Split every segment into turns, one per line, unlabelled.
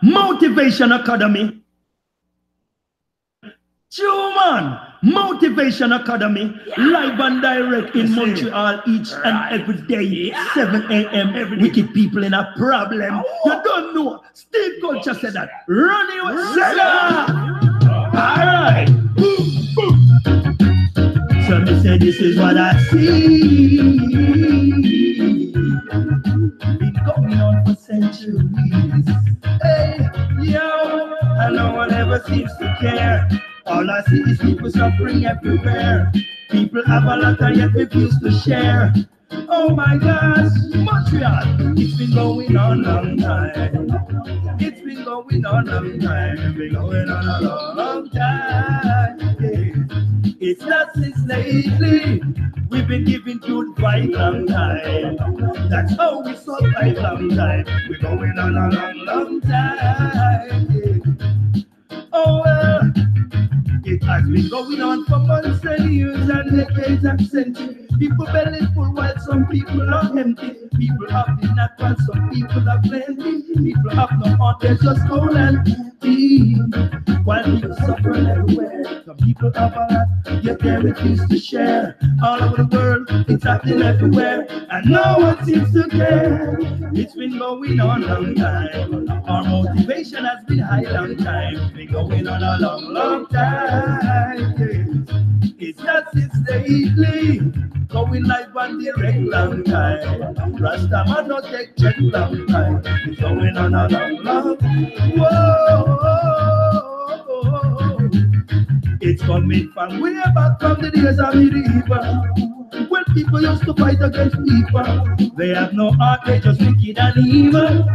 Motivation Academy. Human Motivation Academy, live and direct in Montreal each and every day, 7 a.m. Wicked people in a problem. You don't know. Steve Culture said that. Run your Alright. So me say this is what I see. Been going on for centuries. Hey, yo, and no one ever seems to care. All I see is people suffering everywhere. People have a lot and yet refuse to share. Oh my gosh, Montreal, it's been going on a long time. It's been going on a long time. It's been going on a long, long time. Yeah. It's not since lately. We've been giving good fight long time. That's how we survive long time. We're going on a long, long time. Yeah. Oh well. It has been going on for months and years and decades and centuries. People belly full while some people are empty. People have enough while some people are plenty. People have no heart, they're just cold and empty. While people suffer everywhere. Some people have a lot, yet they refuse to share. All over the world, it's happening everywhere. And no one seems to care. It's been going on a long time. Our motivation has been high long time. It's been going on a long, long time. It's not since lately, going live on direct long time. Rasta man not take check long time. It's going on a long, long. Whoa, it's coming from way back from the days of medieval, when people used to fight against people. They have no heart, they just wicked and evil.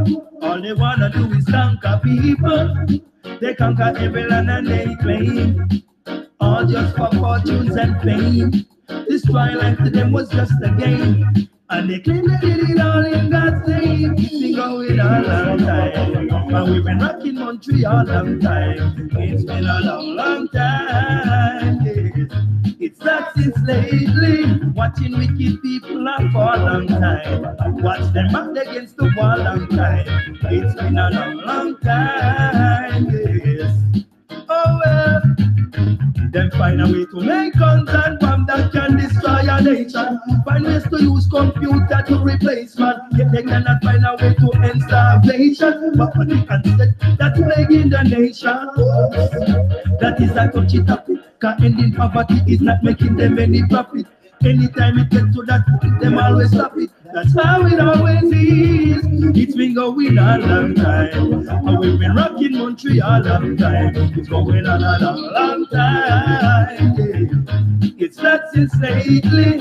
All they wanna do is conquer people. They conquer every land and they claim, all just for fortunes and fame. Destroy life to them was just a game, and they claim they did it all in God's name. It's been going on a long time, and we've been rocking Montreal a long time. It's been a long, long time. Yes. It's not since lately, watching wicked people for a long time. Watch them back against the wall long time. It's been a long, long time. Yes. Oh well. Then find a way to make guns and bombs that can destroy a nation. Find ways to use computer to replace man. Yet they cannot find a way to end starvation. But for the concept that's plaguing the nation, that is a touchy topic. Cause ending poverty is not making them any profit. Anytime it gets to that point, them always stop it. That's how it always is. It's been going on a long time, and we've been rocking Montreal a long time. It's going on a long, long time. Yeah. It's not since lately.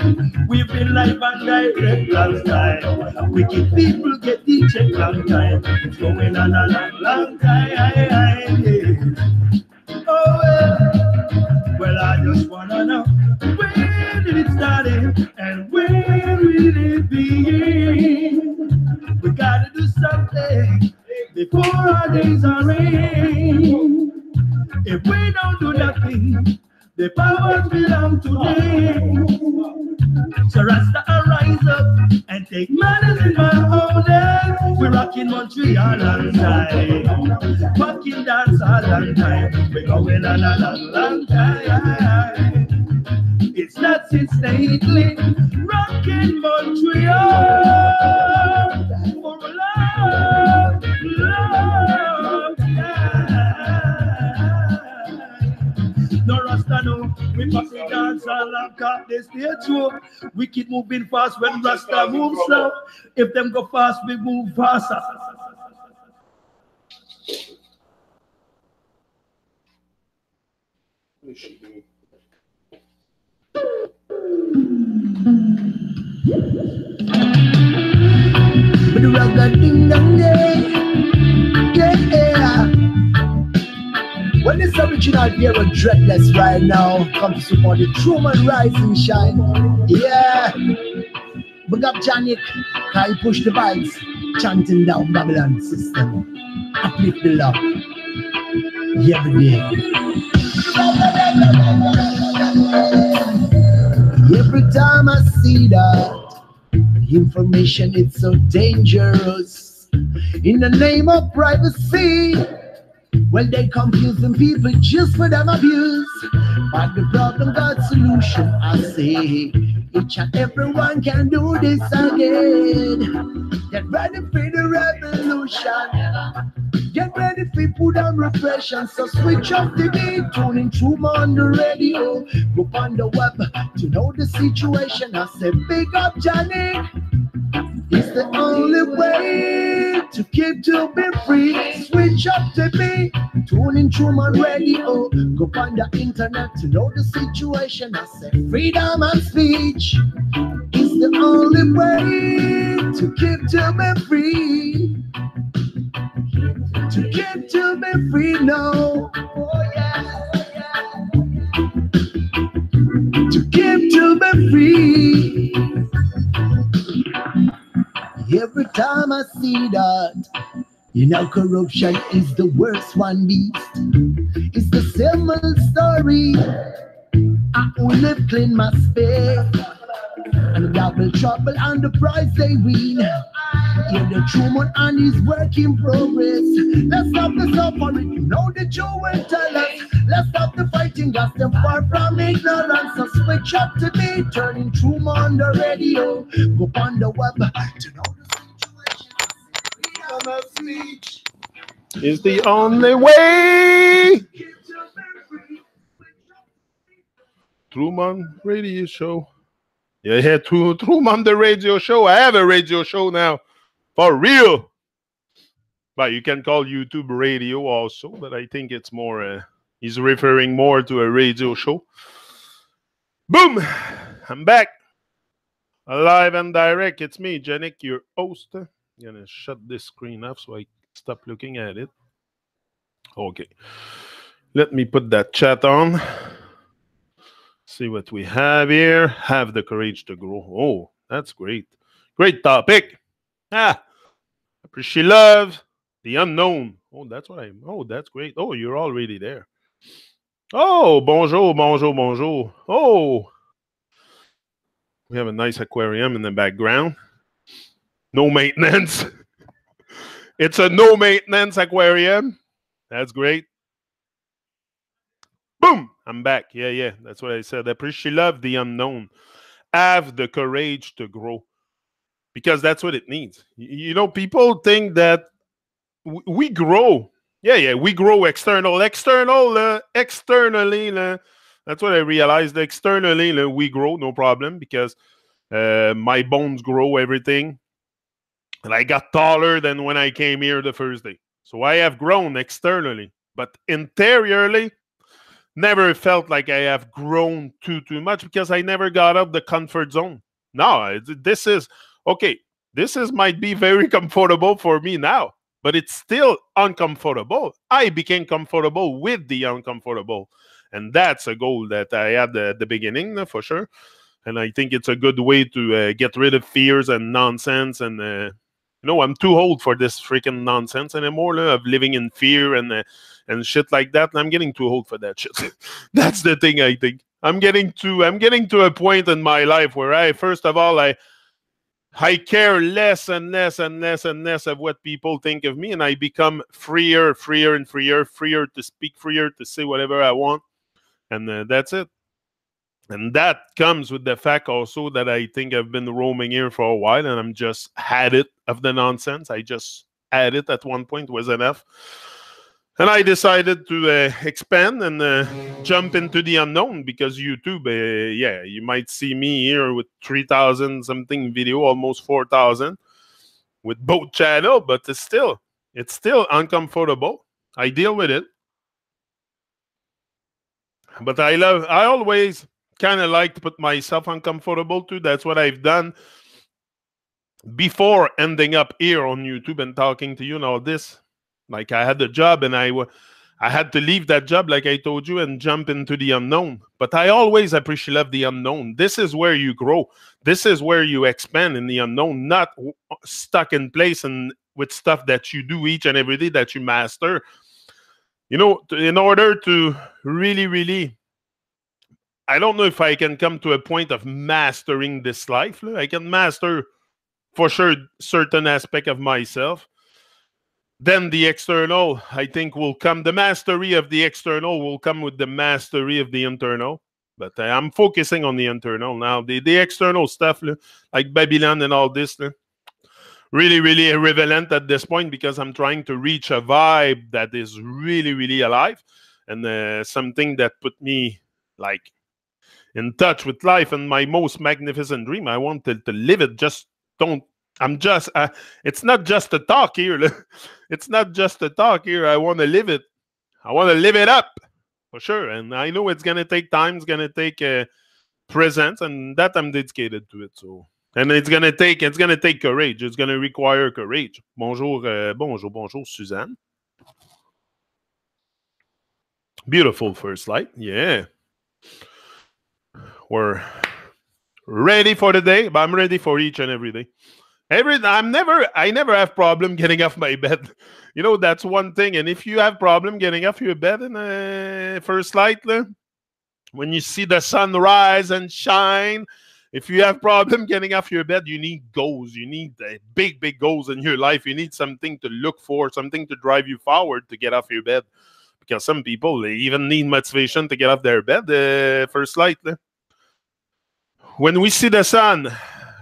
We've been live and direct long time. Wicked people get the check long time. It's going on a long, long time. Yeah. Oh well, I just wanna know, where did it start and where will it begin? We gotta do something before our days are in. If we don't do nothing, the powers belong to them. So Rasta, rise up and take matters in my own hands. We're rocking Montreal long time, fucking dance a long time. We're going on a long, long time. It's not since lately, rocking Montreal for a long, long time. No Rasta, no, we must dance all like up the stage show. We keep moving fast when Rasta moves slow. If them go fast, we move faster. But the ragga ding dong day, yeah. When this original pair of dreadless right now comes to support the true man RiseNShine, yeah. Big up Janik, can you push the vibes, chanting down Babylon system, uplift the love, every day. Every time I see that information, it's so dangerous. in the name of privacy. Well, they confusing people just for them abuse. But the problem got solution, I say. Each and everyone can do this again. Get ready for the revolution. Get ready for put on repression. So switch off the beat, tuning through on the radio. Go on the web to know the situation. I say, big up Johnny. It's the only way to keep to be free. Switch up to me, tune in Truman Radio. Go on the internet to know the situation. I said freedom of speech is the only way to keep to be free. To keep to be free now. Oh yeah. To keep to be free. Every time I see that, you know, corruption is the worst one beast. It's the same old story. I will live clean my space. And double trouble and the prize they win. Yeah, the Truman and his work in progress. Let's stop the suffering, you know the Jew will tell us. Let's stop the fighting, got them far from ignorance. So switch up to me, turning Truman on the radio. Go on the web to know the situation. Freedom of speech
is the only way. Truman Radio Show. Yeah, Truman the Radio Show. I have a radio show now. For real. But you can call YouTube radio also, but I think it's more, he's referring more to a radio show. Boom! I'm back. Live and direct. It's me, Janik, your host. I'm going to shut this screen off so I stop looking at it. Okay. Let me put that chat on. See what we have here. Have the courage to grow. Oh, that's great. Great topic. Apprecilove, the unknown. Oh, that's what that's great. Oh, you're already there. Oh, bonjour, bonjour, bonjour. Oh, we have a nice aquarium in the background. No maintenance. It's a no maintenance aquarium. That's great. Boom! I'm back. Yeah. That's what I said. Apprecilove, the unknown. Have the courage to grow. Because that's what it needs. You know, people think that we grow. Yeah, we grow externally. That's what I realized. Externally, we grow, no problem, because my bones grow, everything. And I got taller than when I came here the first day. So I have grown externally. But interiorly, never felt like I have grown too much because I never got out of the comfort zone. No, this is... Okay, might be very comfortable for me now, but it's still uncomfortable. I became comfortable with the uncomfortable. And that's a goal that I had at the beginning, for sure. And I think it's a good way to get rid of fears and nonsense. And, I'm too old for this freaking nonsense anymore, of living in fear and shit like that. And I'm getting too old for that shit. That's the thing, I think. I'm getting to a point in my life where first of all, I care less and less and less and less of what people think of me, and I become freer to speak, freer to say whatever I want, and that's it. And that comes with the fact also that I think I've been roaming here for a while, and I'm just had it of the nonsense. I just had it at one point, was enough. And I decided to expand and jump into the unknown because YouTube, you might see me here with 3,000 something video, almost 4,000 with both channels, but it's still uncomfortable. I deal with it. But I always kind of like to put myself uncomfortable too. That's what I've done before ending up here on YouTube and talking to you and all this. Like I had a job and I had to leave that job, like I told you, and jump into the unknown. But I always appreciate the unknown. This is where you grow. This is where you expand in the unknown, not stuck in place and with stuff that you do each and every day that you master. In order to really, really, I don't know if I can come to a point of mastering this life. I can master, for sure, certain aspect of myself. Then the external, I think, will come. The mastery of the external will come with the mastery of the internal. But I'm focusing on the internal now. The external stuff, like Babylon and all this, really, really irrelevant at this point because I'm trying to reach a vibe that is really, really alive and something that put me like in touch with life and my most magnificent dream. I wanted to live it. Just don't. I'm just. It's not just a talk here. It's not just a talk here. I want to live it. I want to live it up for sure. And I know it's gonna take time. It's gonna take presence, and that I'm dedicated to it. So. And it's gonna take courage. It's gonna require courage. Bonjour, bonjour, Suzanne. Beautiful first light. Yeah. We're ready for the day, but I'm ready for each and every day. I never have problem getting off my bed. You know, that's one thing. And if you have problem getting off your bed in first light, when you see the sun rise and shine, if you have problem getting off your bed, you need goals. You need big, big goals in your life. You need something to look for, something to drive you forward to get off your bed. Because some people, they even need motivation to get off their bed first light. When we see the sun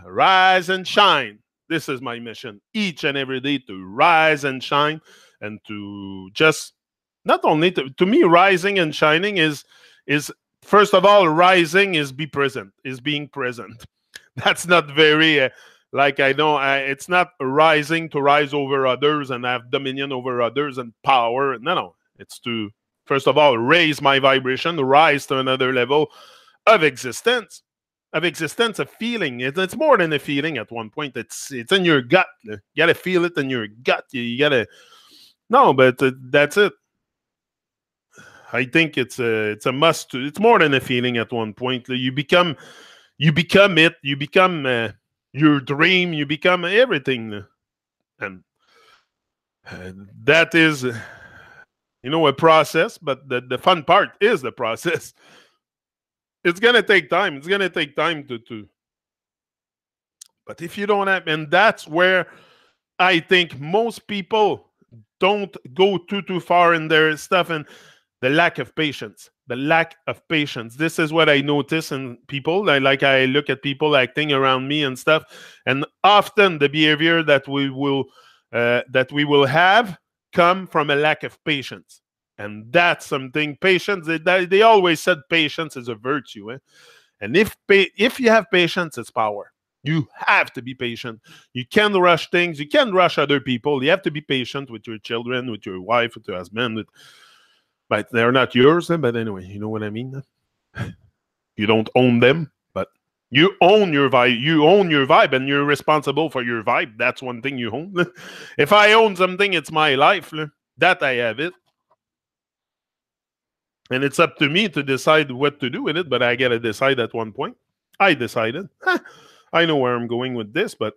rise and shine, this is my mission each and every day, to rise and shine and to just not only to me, rising and shining is first of all, rising is being present. That's not very like I know it's not rising to rise over others and have dominion over others and power. No, it's to first of all raise my vibration, rise to another level of existence. Of feeling. It's more than a feeling at one point. It's in your gut. You gotta feel it in your gut. You gotta but that's it. I think it's a must. It's more than a feeling at one point. You become it. You become your dream. You become everything, and that is a process. But the fun part is the process. It's gonna take time. It's gonna take time to. But if you don't have, and that's where I think most people don't go too far in their stuff, and the lack of patience. The lack of patience. This is what I notice in people. I look at people acting around me and stuff, and often the behavior that we will have come from a lack of patience. And that's something. Patience. They always said patience is a virtue. And if you have patience, it's power. You have to be patient. You can't rush things. You can't rush other people. You have to be patient with your children, with your wife, with your husband. But they're not yours. But anyway, you know what I mean? You don't own them, but you own your vibe. You own your vibe, and you're responsible for your vibe. That's one thing you own. If I own something, it's my life. That I have it. And it's up to me to decide what to do with it, but I got to decide at one point. I decided. I know where I'm going with this, but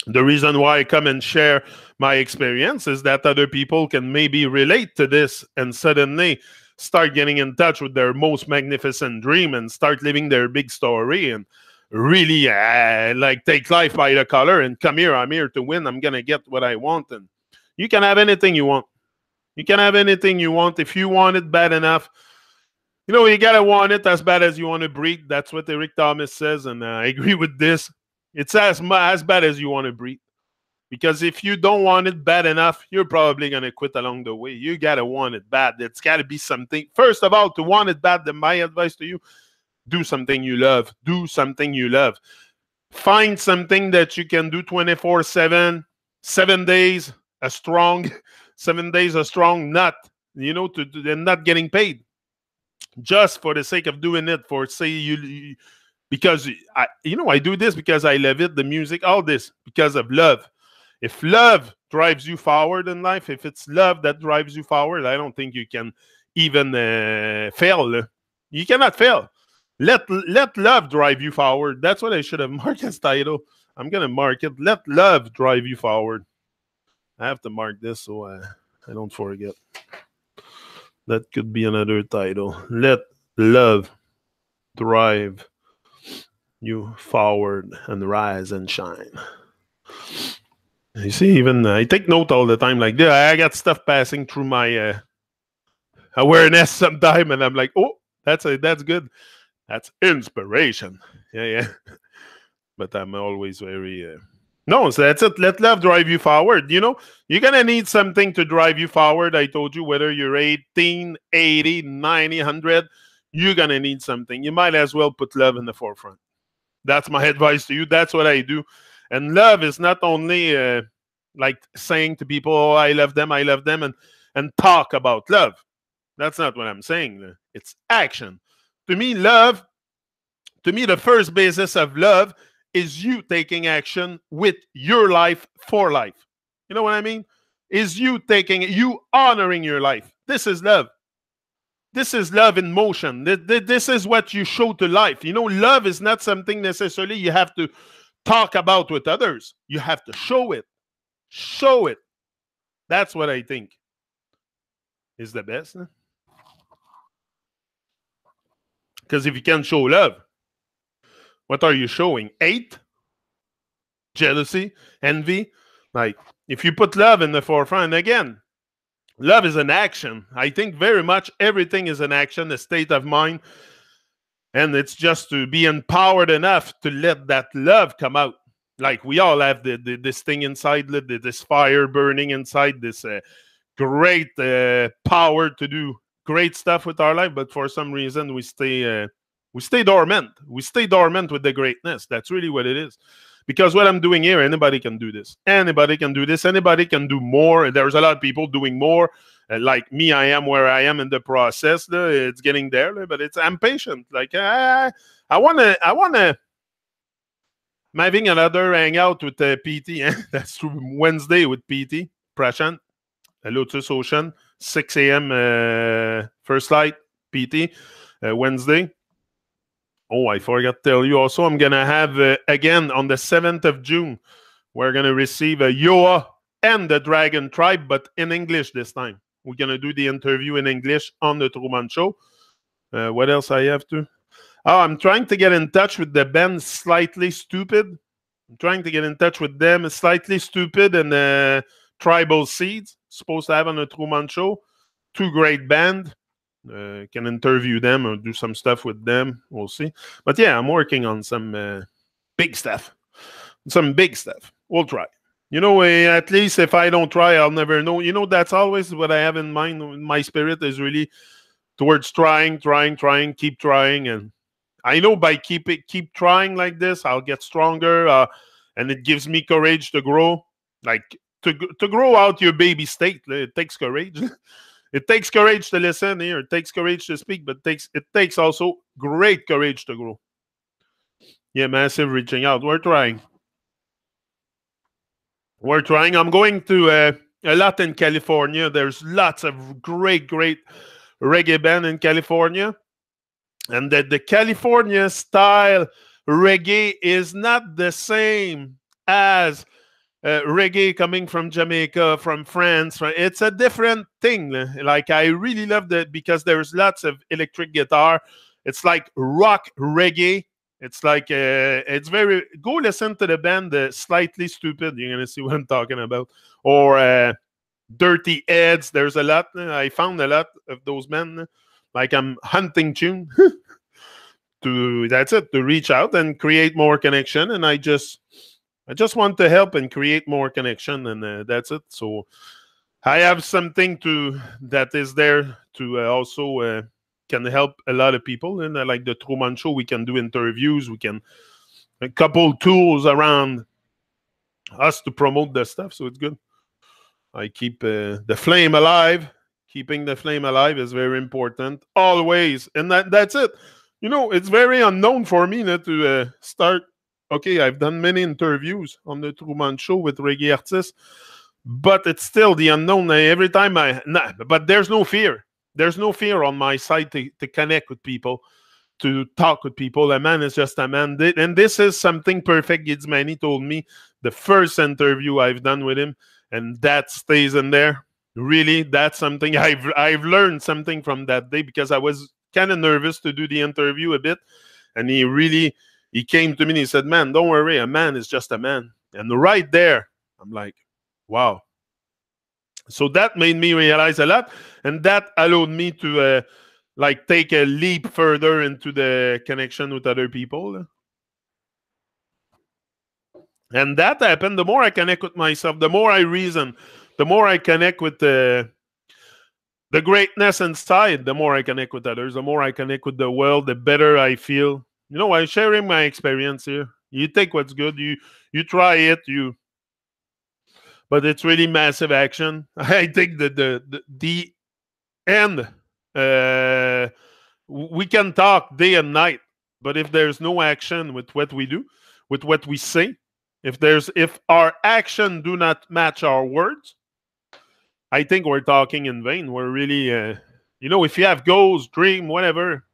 the reason why I come and share my experience is that other people can maybe relate to this and suddenly start getting in touch with their most magnificent dream and start living their big story and really take life by the collar and come here. I'm here to win. I'm going to get what I want. And you can have anything you want. You can have anything you want if you want it bad enough. You got to want it as bad as you want to breathe. That's what Eric Thomas says, and I agree with this. It's as bad as you want to breathe. Because if you don't want it bad enough, you're probably going to quit along the way. You got to want it bad. It's got to be something. First of all, to want it bad, then my advice to you, do something you love. Do something you love. Find something that you can do 24/7, 7 days, a strong, 7 days a strong, not getting paid. Just for the sake of doing it, for say you because I do this because I love it, the music, all this because of love. If love drives you forward in life, if it's love that drives you forward, I don't think you can even fail. You cannot fail. Let love drive you forward. That's what I should have marked as title. I'm gonna mark it. Let love drive you forward. I have to mark this so I don't forget. That could be another title. Let love drive you forward and rise and shine. You see, even I take note all the time. Like, I got stuff passing through my awareness sometime, and I'm like, oh, that's good. That's inspiration. Yeah, yeah. But I'm always very. No, so that's it. Let love drive you forward. You're going to need something to drive you forward. I told you, whether you're 18, 80, 90, 100, you're going to need something. You might as well put love in the forefront. That's my advice to you. That's what I do. And love is not only like saying to people, oh, I love them, and talk about love. That's not what I'm saying. It's action. To me, the first basis of love is you taking action with your life for life. You know what I mean? Is you honoring your life. This is love. This is love in motion. This is what you show to life. Love is not something necessarily you have to talk about with others. You have to show it. Show it. That's what I think is the best. Because if you can't show love, what are you showing? Hate? Jealousy? Envy? Like, if you put love in the forefront, again, love is an action. I think very much everything is an action, a state of mind. And it's just to be empowered enough to let that love come out. Like, we all have this thing inside, this fire burning inside, this great power to do great stuff with our life. But for some reason, we stay dormant. We stay dormant with the greatness. That's really what it is. Because what I'm doing here, anybody can do this. Anybody can do this. Anybody can do more. There's a lot of people doing more. Like me, I am where I am in the process. It's getting there, but I'm patient. Like, I wanna. I'm having another hangout with PT. That's Wednesday with PT. Prashant, Lotus Ocean, 6 a.m. First light, PT. Wednesday. Oh, I forgot to tell you also, I'm going to have, again, on the 7th of June, we're going to receive a Yoa and the Dragon Tribe, but in English this time. We're going to do the interview in English on the Truman Show. What else I have to? Oh, I'm trying to get in touch with the band Slightly Stupid. I'm trying to get in touch with them. Slightly Stupid and Tribal Seeds. Supposed to have on the Truman Show. Two great bands. Can interview them or do some stuff with them. We'll see. But yeah, I'm working on some big stuff. Some big stuff. We'll try. At least if I don't try, I'll never know. That's always what I have in mind. My spirit is really towards trying, keep trying. And I know by keep trying like this, I'll get stronger. And it gives me courage to grow. Like, to grow out your baby state, it takes courage. It takes courage to listen here. It takes courage to speak, but it takes also great courage to grow. Yeah, massive reaching out. We're trying. I'm going to a lot in California. There's lots of great reggae band in California. And the California style reggae is not the same as reggae coming from Jamaica, from France. It's a different thing. Like, I really love that because there's lots of electric guitar. It's like rock reggae. It's like, it's very... Go listen to the band Slightly Stupid. You're going to see what I'm talking about. Or Dirty Heads. There's a lot. I found a lot of those men. Like, I'm hunting tune. That's it. To reach out and create more connection. And I just want to help and create more connection, and that's it. So I have something that is there to also can help a lot of people. And like the Truman Show, we can do interviews. We can a couple tools around us to promote the stuff. So it's good. I keep the flame alive. Keeping the flame alive is very important always, and that's it. It's very unknown for me to start. Okay, I've done many interviews on the Truman Show with reggae artists, but it's still the unknown. Every time but there's no fear. There's no fear on my side to connect with people, to talk with people. A man is just a man. And this is something perfect. Gidsmani told me the first interview I've done with him, and that stays in there. Really, that's something I've learned something from that day, because I was kind of nervous to do the interview a bit, and he came to me and he said, "Man, don't worry, a man is just a man." And right there, I'm like, Wow. So that made me realize a lot, and that allowed me to like take a leap further into the connection with other people. And that happened. The more I connect with myself, the more I reason, the more I connect with the greatness inside, the more I connect with others, the more I connect with the world, the better I feel. You know, I'm sharing my experience here. You take what's good, you try it, but it's really massive action. I think that the end, we can talk day and night, but if there's no action with what we do, with what we say, if our action do not match our words, I think we're talking in vain. We're really, if you have goals, dream, whatever,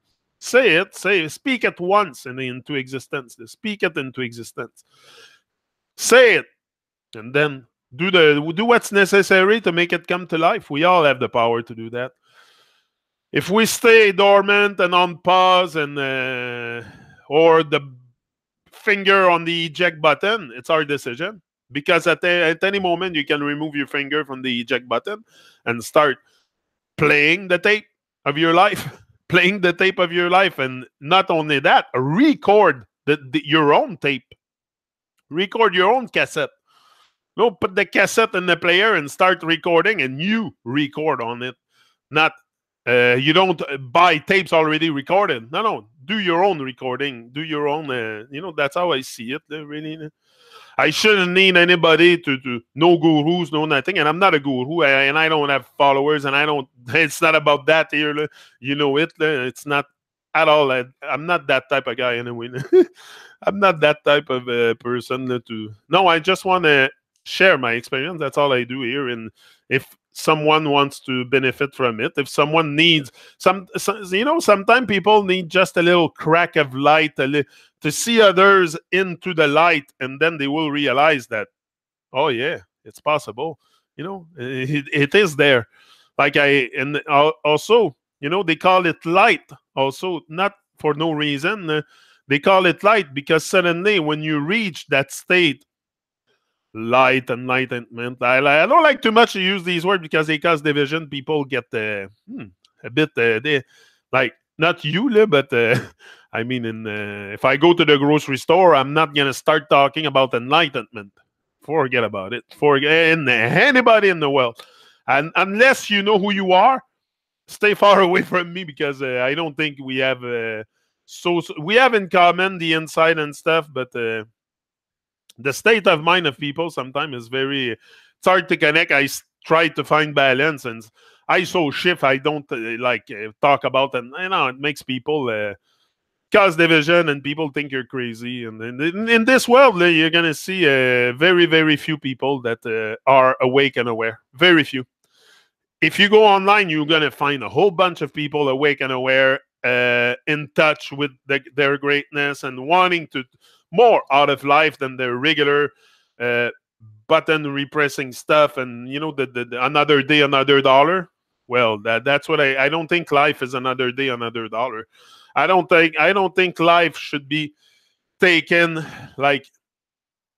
speak it once and into existence. Speak it into existence. Say it, and then do what's necessary to make it come to life. We all have the power to do that. If we stay dormant and on pause and or the finger on the eject button, it's our decision. Because at any moment you can remove your finger from the eject button and start playing the tape of your life, playing the tape of your life, and not only that, record your own tape, record your own cassette. No, put the cassette in the player and start recording, and you record on it. Not you don't buy tapes already recorded. No, do your own recording, do your own. That's how I see it. Really. I shouldn't need anybody to no gurus, no nothing. And I'm not a guru, and I don't have followers, and I don't. It's not about that here. You know it. It's not at all. I'm not that type of guy anyway. I'm not that type of person to. No, I just want to share my experience. That's all I do here. And if someone wants to benefit from it, if someone needs sometimes people need just a little crack of light, to see others into the light, and then they will realize that, oh yeah, it's possible. It is there. And also, they call it light. Also, not for no reason. They call it light because suddenly, when you reach that state, light, enlightenment. I don't like too much to use these words because they cause division. People get a bit not you, but I mean, if I go to the grocery store, I'm not gonna start talking about enlightenment. Forget about it. Forget anybody in the world, and unless you know who you are, stay far away from me because I don't think we have we have in common the inside and stuff, but. The state of mind of people sometimes is it's hard to connect. I try to find balance, and I so shift. I don't talk about, and it makes people cause division, and people think you're crazy. And in this world, you're gonna see very, very few people that are awake and aware. Very few. If you go online, you're gonna find a whole bunch of people awake and aware, in touch with their greatness and wanting to more out of life than the regular button repressing stuff. And the another day, another dollar. Well, that's what I don't think life is another day, another dollar. I don't think life should be taken like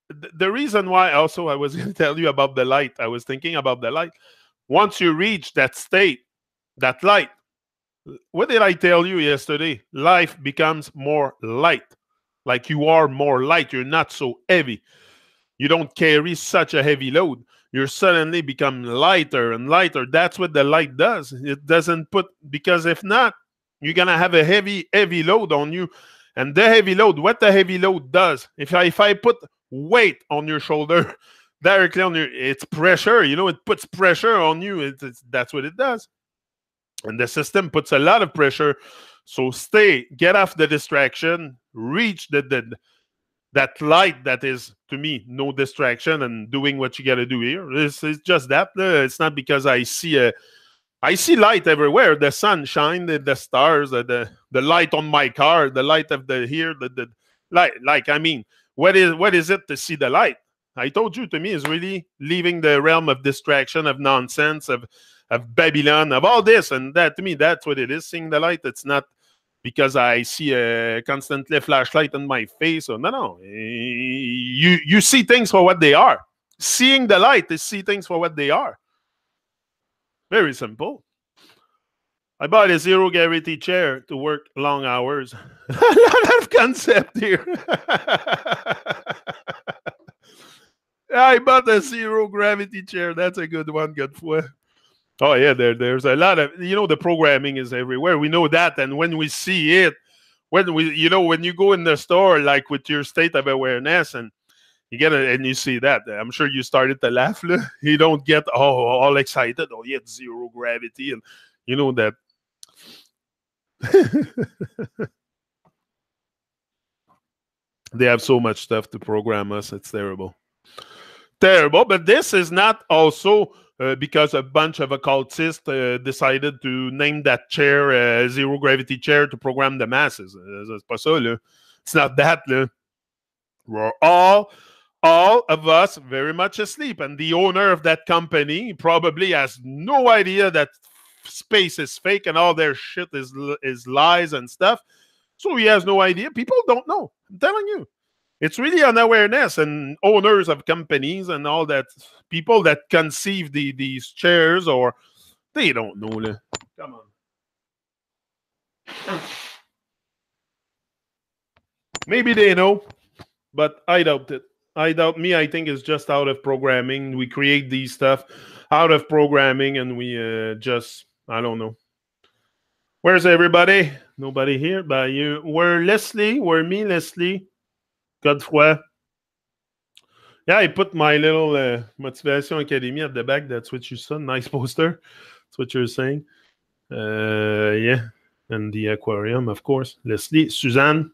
the reason why. Also, I was going to tell you about the light. I was thinking about the light. Once you reach that state, that light, what did I tell you yesterday? Life becomes more light. Like you are more light. You're not so heavy. You don't carry such a heavy load. You suddenly become lighter and lighter. That's what the light does. It doesn't because if not, you're going to have a heavy, heavy load on you. And the heavy load, what the heavy load does, if I put weight on your shoulder, directly on it's pressure. It puts pressure on you. That's what it does. And the system puts a lot of pressure. So get off the distraction, reach that light that is, to me, no distraction and doing what you got to do here. It's just that. It's not because I see light everywhere. The sunshine, the stars, the light on my car, the light of the light. I mean, what is it to see the light? I told you, to me, is really leaving the realm of distraction, of nonsense, of Babylon, of all this. And that, to me, that's what it is, seeing the light. It's not because I see a constantly flashlight on my face. Or no. You see things for what they are. Seeing the light is see things for what they are. Very simple. I bought a zero gravity chair to work long hours. A lot of concept here. I bought a zero gravity chair. That's a good one. Good for. Oh yeah, there's a lot of, the programming is everywhere. We know that, and when we see it, when you go in the store, like with your state of awareness, and you get it, and you see that, I'm sure you started to laugh. You don't get all excited. Oh yeah, it's zero gravity, and you know that. They have so much stuff to program us. It's terrible. But this is not also because a bunch of occultists decided to name that chair zero gravity chair to program the masses. C'est pas ça, là. It's not that, là. We're all of us very much asleep, and the owner of that company probably has no idea that space is fake and all their shit is lies and stuff. So he has no idea. People don't know. I'm telling you. It's really unawareness, and owners of companies and all that, people that conceive these chairs, or they don't know. Come on. Maybe they know, but I doubt it. I think it's just out of programming. We create these stuff out of programming, and we just, I don't know. Where's everybody? Nobody here by you. Where Leslie? Where me, Leslie? Godefroy. Yeah, I put my little Motivation Academy at the back. That's what you saw. Nice poster. That's what you're saying. Yeah. And the aquarium, of course. Leslie, Suzanne.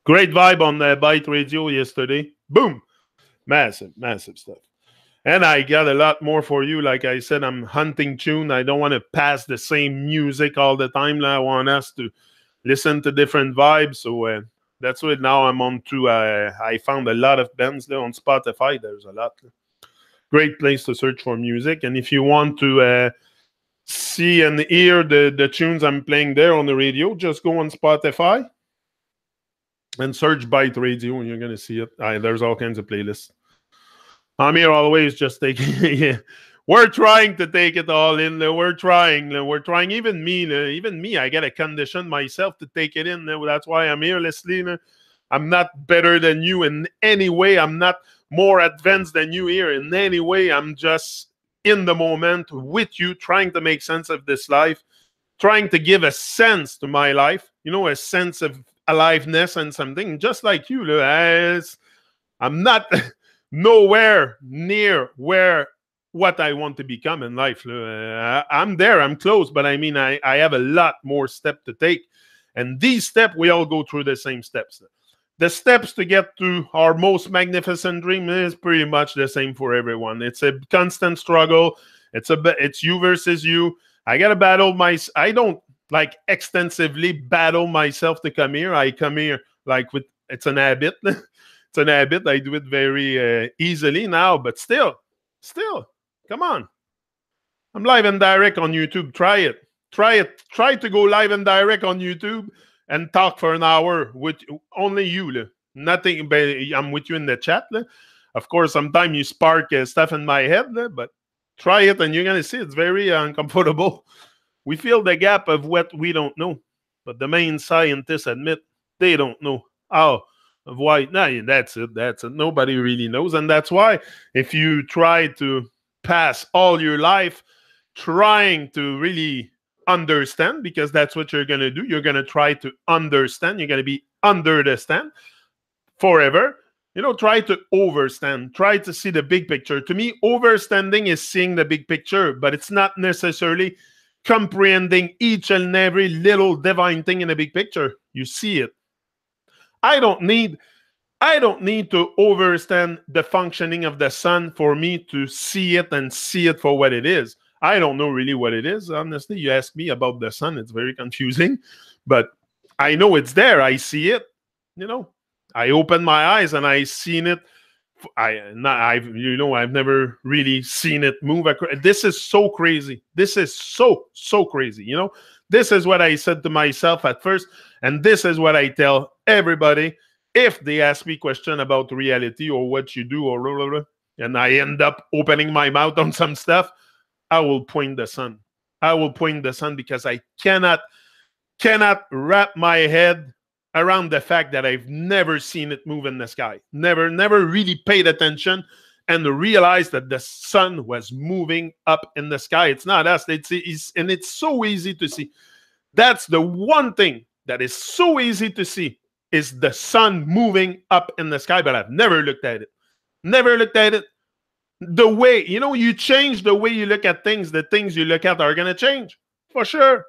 Great vibe on the Byte Radio yesterday. Boom. Massive stuff. And I got a lot more for you. Like I said, I'm hunting tune. I don't want to pass the same music all the time. I want us to listen to different vibes. So that's what now I'm on to. I found a lot of bands there on Spotify. There's a lot. Great place to search for music. And if you want to see and hear the tunes I'm playing there on the radio, just go on Spotify and search Byte Radio, and you're going to see it. There's all kinds of playlists. I'm here always just taking yeah. We're trying to take it all in. We're trying. Even me, I got to condition myself to take it in. That's why I'm here, Leslie. I'm not better than you in any way. I'm not more advanced than you here in any way. I'm just in the moment with you, trying to make sense of this life, trying to give a sense to my life, a sense of aliveness and something, just like you. I'm not nowhere near what I want to become in life. I'm there, I'm close, but I mean, I have a lot more steps to take. And these steps, we all go through the same steps. The steps to get to our most magnificent dream is pretty much the same for everyone. It's a constant struggle. It's you versus you. I got to battle I don't like extensively battle myself to come here. I come here like it's an habit. It's an habit. I do it very easily now, but still, come on. I'm live and direct on YouTube. Try it. Try to go live and direct on YouTube and talk for an hour with only you. Nothing, but I'm with you in the chat. Of course, sometimes you spark stuff in my head, but try it and you're going to see it's very uncomfortable. We feel the gap of what we don't know, but the main scientists admit they don't know how. Of why? Nah, that's it. Nobody really knows. And that's why if you try to pass all your life trying to really understand, because that's what you're going to do. You're going to try to understand. You're going to be under the stand forever. Try to overstand. Try to see the big picture. To me, overstanding is seeing the big picture, but it's not necessarily comprehending each and every little divine thing in the big picture. You see it. I don't need to understand the functioning of the sun for me to see it and see it for what it is. I don't know really what it is. Honestly, you ask me about the sun, it's very confusing, but I know it's there. I see it. I open my eyes and I seen it. I've never really seen it move. This is so crazy. This is so crazy. This is what I said to myself at first, and this is what I tell everybody if they ask me question about reality or what you do or blah, blah, blah. and I end up opening my mouth on some stuff, I will point the sun. I will point the sun because I cannot wrap my head around the fact that I've never seen it move in the sky. Never really paid attention and realized that the sun was moving up in the sky. It's not us. And it's so easy to see. That's the one thing that is so easy to see is the sun moving up in the sky, but I've never looked at it. Never looked at it. The way, you change the way you look at things, the things you look at are going to change, for sure.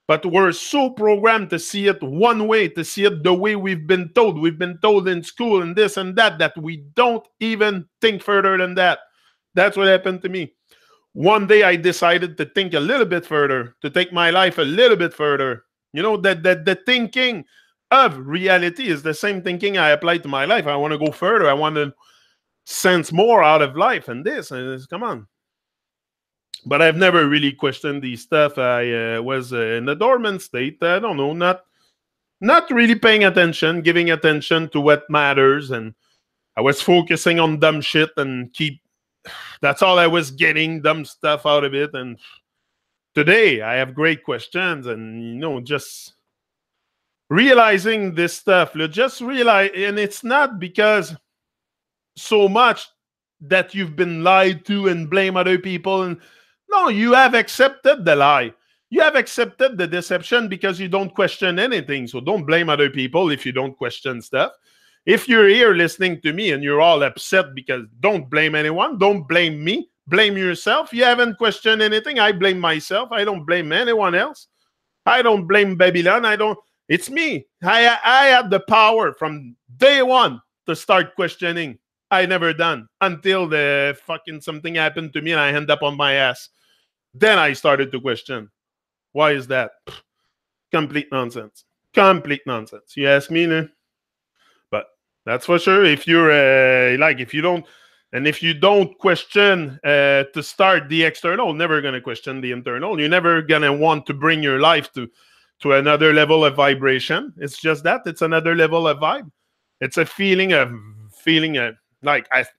But we're so programmed to see it one way, to see it the way we've been told. We've been told in school and this and that we don't even think further than that. That's what happened to me. One day I decided to think a little bit further, to take my life a little bit further. The thinking of reality is the same thinking I apply to my life. I want to go further. I want to sense more out of life and this. And come on. But I've never really questioned these stuff. I was in a dormant state. I don't know, not really paying attention, giving attention to what matters. And I was focusing on dumb shit and that's all I was getting, dumb stuff out of it. And today I have great questions and, just realizing this stuff. Just realize, and it's not because so much that you've been lied to and blame other people. And no, you have accepted the lie. You have accepted the deception because you don't question anything. So don't blame other people if you don't question stuff. If you're here listening to me and you're all upset because don't blame anyone, don't blame me, blame yourself. You haven't questioned anything. I blame myself. I don't blame anyone else. I don't blame Babylon. It's me. I had the power from day one to start questioning. I never done until the fucking something happened to me and I end up on my ass. Then I started to question. Why is that? Complete nonsense. Complete nonsense. You ask me, no? But that's for sure. If you're if you don't question to start the external, never gonna question the internal. You're never gonna want to bring your life to another level of vibration. It's just that it's another level of vibe. It's a feeling like at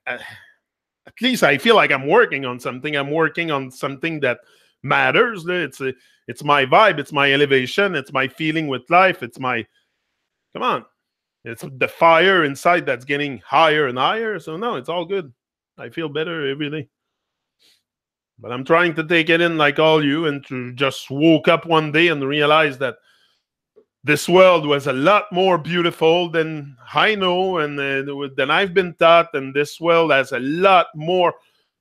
least I feel like I'm working on something. I'm working on something that matters. It's my vibe. It's my elevation. It's my feeling with life. It's the fire inside that's getting higher and higher. So no, it's all good. I feel better every day. But I'm trying to take it in like all you and to just woke up one day and realize that this world was a lot more beautiful than I know and than I've been taught. And this world has a lot more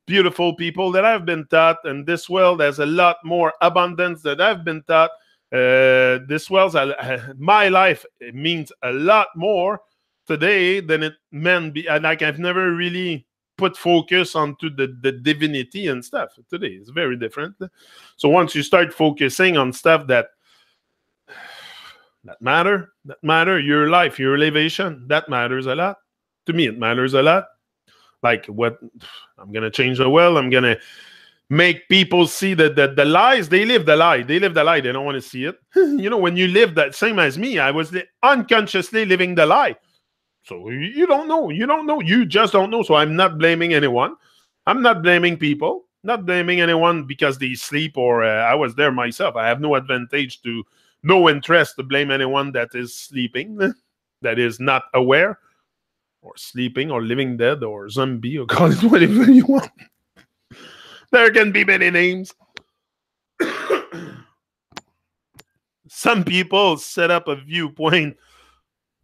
beautiful people that I've been taught. And this world has a lot more abundance that I've been taught. This world, my life means a lot more today than it meant. Like I've never really put focus onto the divinity and stuff. Today is very different. So once you start focusing on stuff that matter, your life, your elevation, that matters a lot. To me, it matters a lot. Like what I'm gonna change the world. I'm gonna make people see that the lies, they live the lie. They live the lie. They don't want to see it. When you live that same as me, I was unconsciously living the lie. So you don't know. You don't know. You just don't know. So I'm not blaming anyone. I'm not blaming people. Not blaming anyone because they sleep or I was there myself. I have no advantage no interest to blame anyone that is sleeping, that is not aware, or sleeping, or living dead, or zombie, or call it whatever you want. There can be many names. Some people set up a viewpoint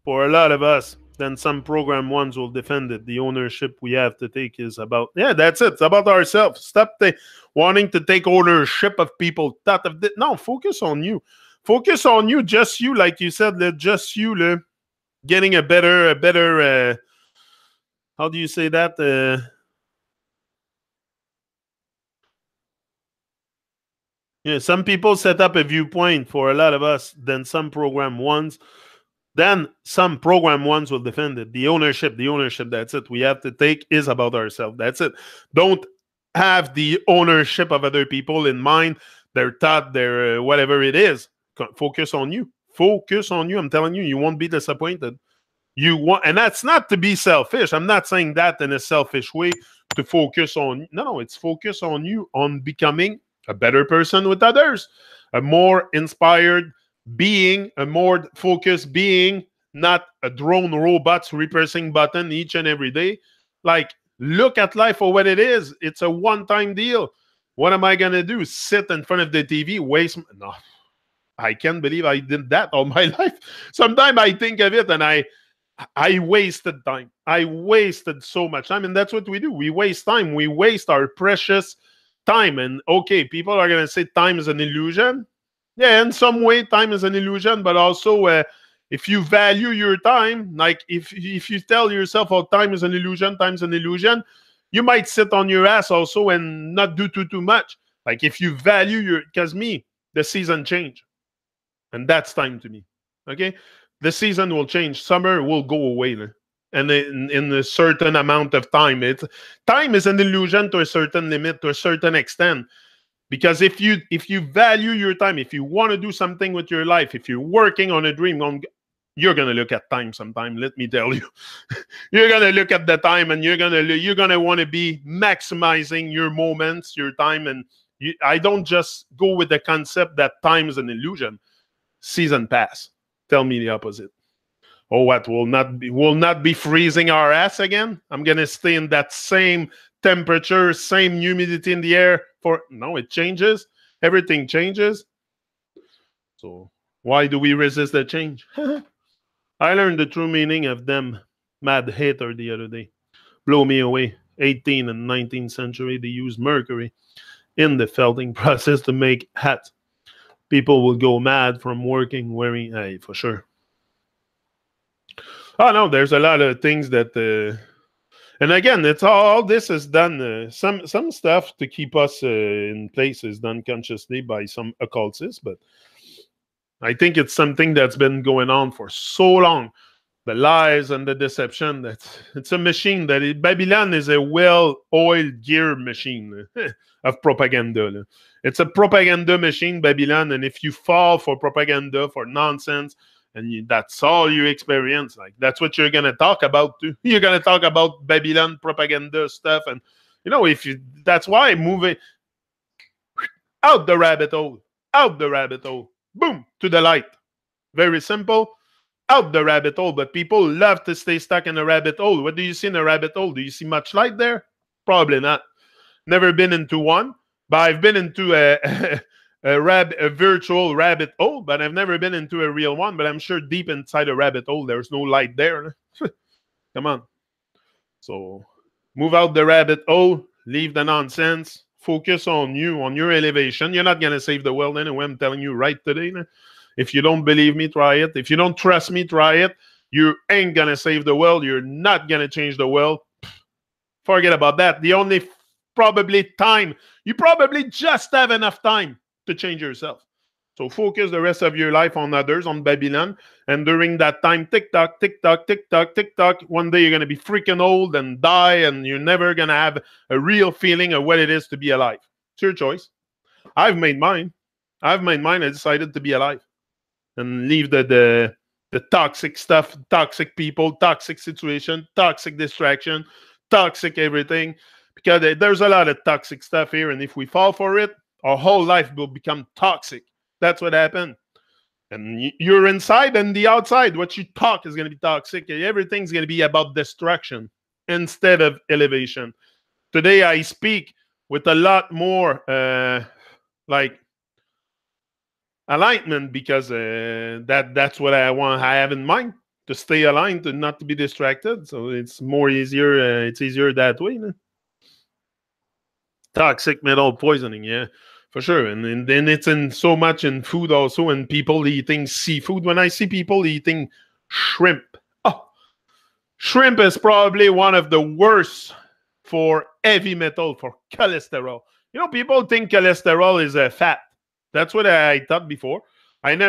for a lot of us. Then some program ones will defend it. The ownership we have to take is about, that's it. It's about ourselves. Stop wanting to take ownership of people. No, focus on you. Focus on you, just you, like you said, just you, getting a better, how do you say that? Some people set up a viewpoint for a lot of us, then some program ones. Then some program ones will defend it. The ownership, that's it. We have to take is about ourselves. That's it. Don't have the ownership of other people in mind, their thought, their whatever it is. Focus on you. Focus on you. I'm telling you, you won't be disappointed. And that's not to be selfish. I'm not saying that in a selfish way to focus on. No, it's focus on you, on becoming a better person with others, a more inspired being, a more focused being, not a drone robots repressing button each and every day. Like, look at life for what it is. It's a one-time deal. What am I gonna do? Sit in front of the TV, waste? No, I can't believe I did that all my life. Sometimes I think of it and I wasted time. I wasted so much time. And that's what we do. We waste time. We waste our precious time. And okay, people are going to say time is an illusion. Yeah, in some way, time is an illusion. But also, if you value your time, like if you tell yourself, oh, time is an illusion, you might sit on your ass also and not do too much. Like if you value because the season change. And that's time to me. Okay? The season will change. Summer will go away. And in a certain amount of time. Time is an illusion to a certain limit, to a certain extent. Because if you value your time, if you want to do something with your life, if you're working on a dream, you're gonna look at time sometime. Let me tell you, you're gonna look at the time, and you're gonna want to be maximizing your moments, your time. And I don't just go with the concept that time is an illusion. Season pass. Tell me the opposite. Oh, what will not be freezing our ass again? I'm gonna stay in that same temperature, same humidity in the air no, it changes. Everything changes. So why do we resist the change? I learned the true meaning of them mad hater the other day. Blow me away. 18th and 19th century, they used mercury in the felting process to make hats. People will go mad from wearing, for sure. Oh no, there's a lot of things that, and again, it's all this is done. Some stuff to keep us in place is done consciously by some occultists, but I think it's something that's been going on for so long. The lies and the deception. It's a machine Babylon is a well-oiled gear machine of propaganda. It's a propaganda machine, Babylon, and if you fall for propaganda, for nonsense, and that's all you experience, like that's what you're gonna talk about too. You're gonna talk about Babylon propaganda stuff, and that's why moving out the rabbit hole, boom, to the light. Very simple. Out the rabbit hole, but people love to stay stuck in a rabbit hole. What do you see in a rabbit hole? Do you see much light there? Probably not. Never been into one, but I've been into a virtual rabbit hole, but I've never been into a real one. But I'm sure deep inside a rabbit hole, there's no light there. Come on. So move out the rabbit hole, leave the nonsense, focus on you, on your elevation. You're not going to save the world anyway. I'm telling you right today. If you don't believe me, try it. If you don't trust me, try it. You ain't going to save the world. You're not going to change the world. Forget about that. The only probably time, you probably just have enough time to change yourself. So focus the rest of your life on others, on Babylon. And during that time, tick-tock, tick-tock, tick-tock, tick-tock, one day you're going to be freaking old and die, and you're never going to have a real feeling of what it is to be alive. It's your choice. I've made mine. I decided to be alive. And leave the toxic stuff, toxic people, toxic situation, toxic distraction, toxic everything. Because there's a lot of toxic stuff here. And if we fall for it, our whole life will become toxic. That's what happened. And you're inside and the outside. What you talk is going to be toxic. Everything's going to be about destruction instead of elevation. Today I speak with a lot more alignment, because that's what I have in mind, to stay aligned, to not to be distracted. So it's more easier. It's easier that way. Toxic metal poisoning, yeah, for sure. And then it's in so much in food also, and people eating seafood. When I see people eating shrimp, shrimp is probably one of the worst for heavy metal, for cholesterol. People think cholesterol is a fat. That's what I thought before.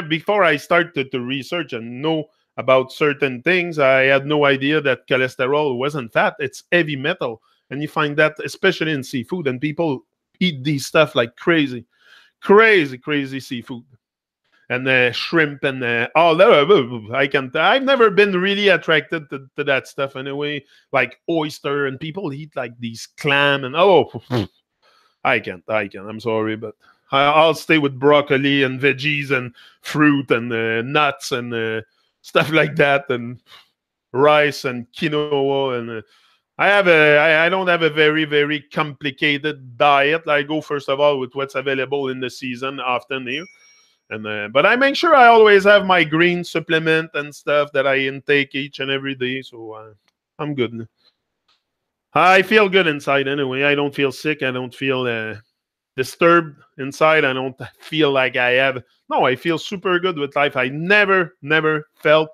Before I started to research and know about certain things, I had no idea that cholesterol wasn't fat. It's heavy metal. And you find that especially in seafood, and people eat these stuff like crazy seafood. shrimp and all that. I've never been really attracted to that stuff anyway. Like oyster, and people eat like these clam and I can't. I'm sorry, but I'll stay with broccoli and veggies and fruit and nuts and stuff like that, and rice and quinoa and. I don't have a very, very complicated diet. I go first of all with what's available in the season often here. And but I make sure I always have my green supplement and stuff that I intake each and every day. So I'm good. I feel good inside anyway. I don't feel sick. I don't feel disturbed inside. I don't feel like I have. No, I feel super good with life. I never felt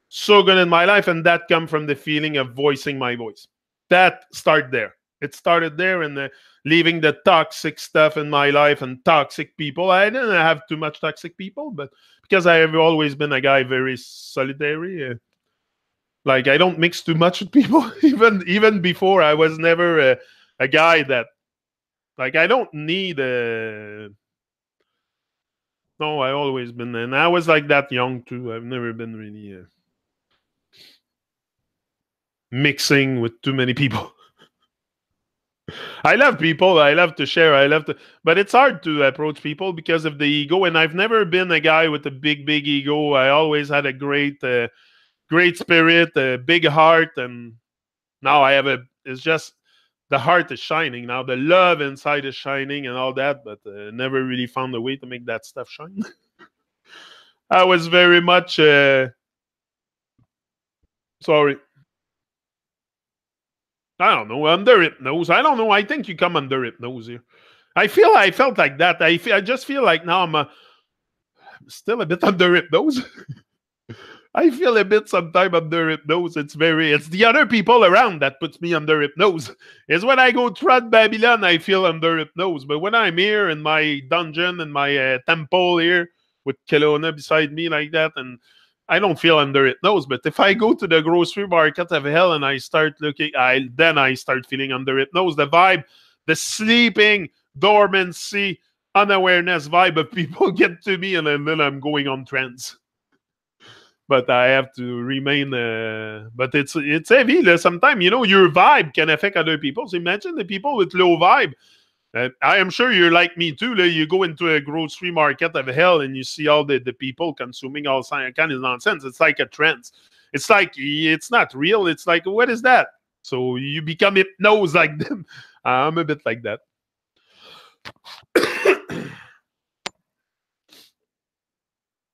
so good in my life, and that come from the feeling of voicing my voice. That start there. It started there, and leaving the toxic stuff in my life and toxic people. I didn't have too much toxic people, but because I have always been a guy very solitary. Like I don't mix too much with people. even before, I was never a guy that like I don't need a. No, I always been, and I was like that young too. I've never been really mixing with too many people. I love people. I love to share. But it's hard to approach people because of the ego. And I've never been a guy with a big ego. I always had a great spirit, a big heart, and now I have it's just the heart is shining now. The love inside is shining and all that, but never really found a way to make that stuff shine. I was very much sorry. I don't know, under hypnosis. I don't know. I think you come under hypnosis here. I felt like that. I just feel like now I'm still a bit under hypnosis. I feel a bit sometimes under hypnosis. It's the other people around that puts me under hypnosis. It's when I go throughout Babylon, I feel under hypnosis. But when I'm here in my dungeon, in my temple here, with Kelowna beside me like that, and I don't feel under hypnosis. But if I go to the grocery market of hell and I start looking, then I start feeling under hypnosis. The vibe, the sleeping, dormancy, unawareness vibe of people get to me, and then I'm going on trance. But I have to remain. But it's heavy. Sometimes your vibe can affect other people. So imagine the people with low vibe. I am sure you're like me too. You go into a grocery market of hell and you see all the people consuming all kind of nonsense. It's like a trance. It's like it's not real. It's like, what is that? So you become hypnosed like them. I'm a bit like that.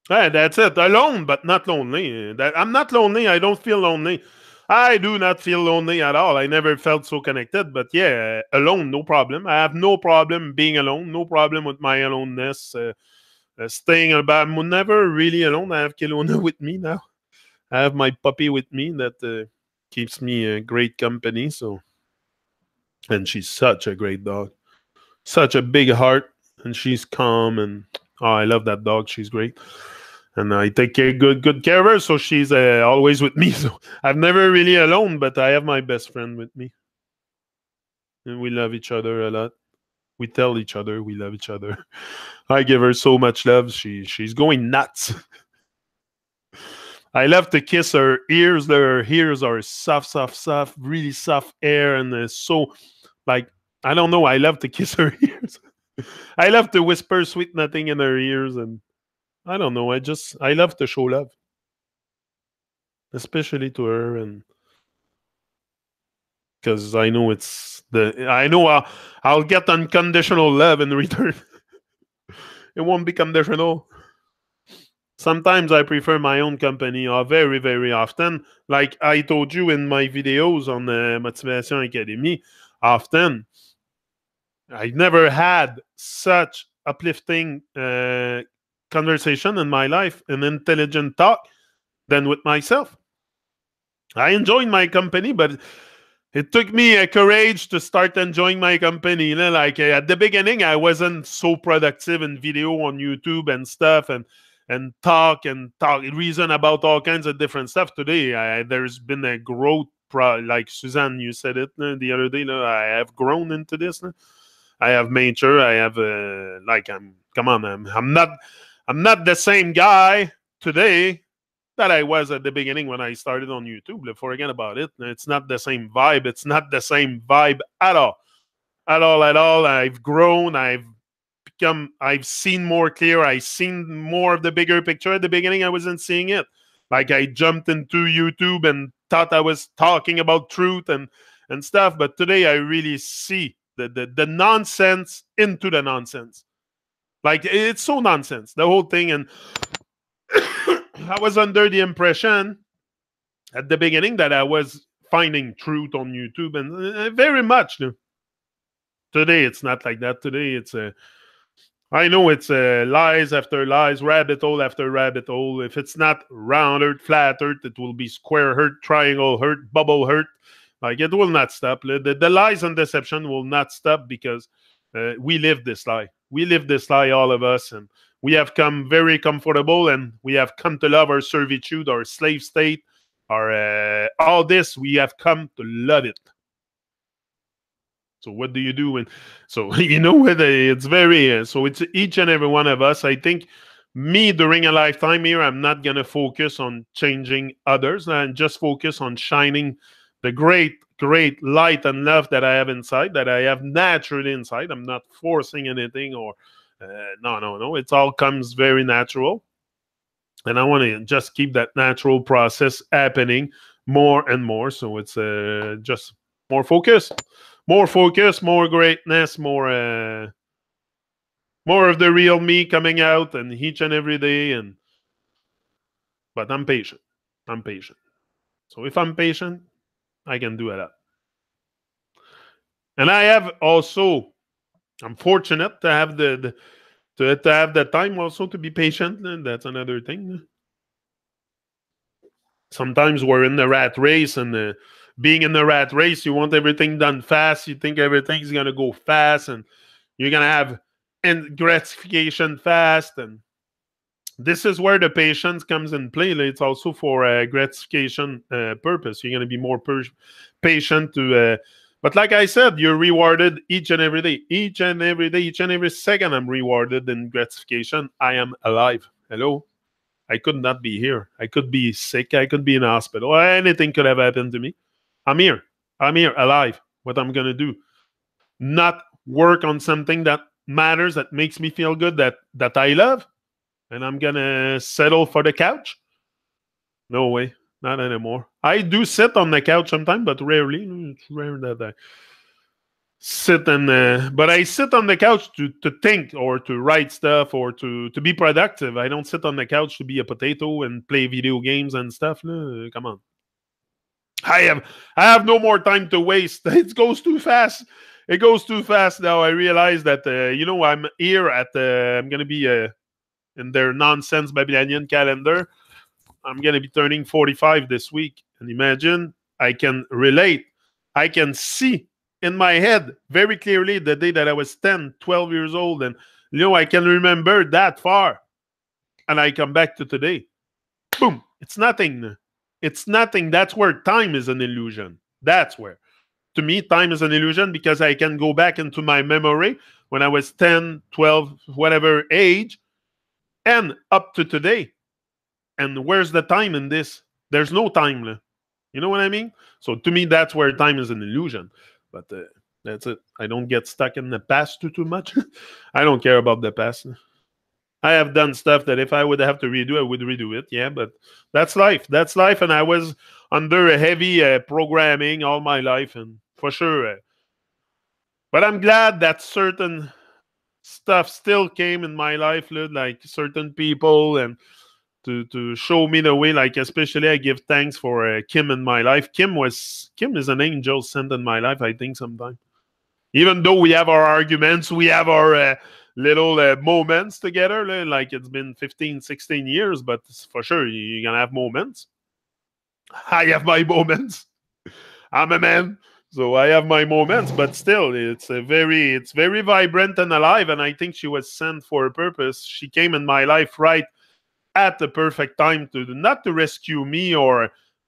That's it. Alone, but not lonely. I'm not lonely. I don't feel lonely. I do not feel lonely at all. I never felt so connected. But yeah, alone, no problem. I have no problem being alone. No problem with my aloneness. Staying about. I'm never really alone. I have Kelowna with me now. I have my puppy with me that keeps me great company. And she's such a great dog. Such a big heart. And she's calm. And I love that dog. She's great. And I take good care of her, so she's always with me. So I'm never really alone, but I have my best friend with me. And we love each other a lot. We tell each other we love each other. I give her so much love. She's going nuts. I love to kiss her ears. Her ears are soft, really soft air. And so, like, I don't know. I love to kiss her ears. I love to whisper sweet nothing in her ears, and I don't know. I love to show love, especially to her, and because I know I'll get unconditional love in return. It won't be conditional. Sometimes I prefer my own company, or very, very often. Like I told you in my videos on the Motivation Academy, often I never had such uplifting conversation in my life, an intelligent talk, than with myself. I enjoyed my company, but it took me a courage to start enjoying my company. Like at the beginning, I wasn't so productive in video on YouTube and stuff, and talk reason about all kinds of different stuff. Today, there's been a growth. Like Suzanne, you said it the other day. I have grown into this. I have made sure I have I'm not. I'm not the same guy today that I was at the beginning when I started on YouTube. Forget about it. It's not the same vibe. It's not the same vibe at all. At all, at all. I've grown. I've seen more clear. I've seen more of the bigger picture. At the beginning, I wasn't seeing it. Like I jumped into YouTube and thought I was talking about truth and stuff. But today I really see the nonsense into the nonsense. Like it's so nonsense, the whole thing. And I was under the impression at the beginning that I was finding truth on YouTube, and very much. Today it's not like that. Today it's I know it's lies after lies, rabbit hole after rabbit hole. If it's not round earth, flat earth, it will be square earth, triangle earth, bubble earth. Like it will not stop. The lies and deception will not stop because we live this lie. We live this lie, all of us, and we have come very comfortable, and we have come to love our servitude, our slave state, our all this. We have come to love it. So what do you do? And so it's very so it's each and every one of us. I think me during a lifetime here, I'm not gonna focus on changing others and just focus on shining the great light and love that I have inside, that I have naturally inside. I'm not forcing anything or no. It all comes very natural, and I want to just keep that natural process happening more and more. So it's just more focus. More focus, more greatness, more of the real me coming out and each and every day. But I'm patient. I'm patient. So if I'm patient, I can do a lot. And I have also, I'm fortunate to have to have the time also to be patient. And that's another thing. Sometimes we're in the rat race, and being in the rat race, you want everything done fast. You think everything's going to go fast, and you're going to have gratification fast. And this is where the patience comes in play. It's also for gratification purpose. You're going to be more patient to... but like I said, you're rewarded each and every day. Each and every day, each and every second, I'm rewarded in gratification. I am alive. Hello? I could not be here. I could be sick. I could be in a hospital. Anything could have happened to me. I'm here. I'm here, alive. What I'm going to do? Not work on something that matters, that makes me feel good, that I love, and I'm going to settle for the couch? No way. Not anymore. I do sit on the couch sometimes, but rarely. It's rare that I sit but I sit on the couch to think or to write stuff or to be productive. I don't sit on the couch to be a potato and play video games and stuff. No, come on. I have no more time to waste. It goes too fast. It goes too fast now. I realize that I'm here at I'm gonna be in their nonsense Babylonian calendar. I'm gonna be turning 45 this week, and imagine I can relate. I can see in my head very clearly the day that I was 10, 12 years old. And, I can remember that far. And I come back to today. Boom. It's nothing. It's nothing. That's where time is an illusion. That's where. To me, time is an illusion because I can go back into my memory when I was 10, 12, whatever age, and up to today. And where's the time in this? There's no time. You know what I mean? So to me, that's where time is an illusion. But that's it. I don't get stuck in the past too much. I don't care about the past. I have done stuff that if I would have to redo, I would redo it. Yeah, but that's life. That's life. And I was under a heavy programming all my life, and for sure. But I'm glad that certain stuff still came in my life, like certain people, and to show me the way. Like especially, I give thanks for Kim in my life. Kim is an angel sent in my life. I think sometimes, even though we have our arguments, we have our little moments together. Like it's been 15, 16 years, but for sure you're gonna have moments. I have my moments. I'm a man, so I have my moments. But still, it's very vibrant and alive. And I think she was sent for a purpose. She came in my life right at the perfect time not to rescue me,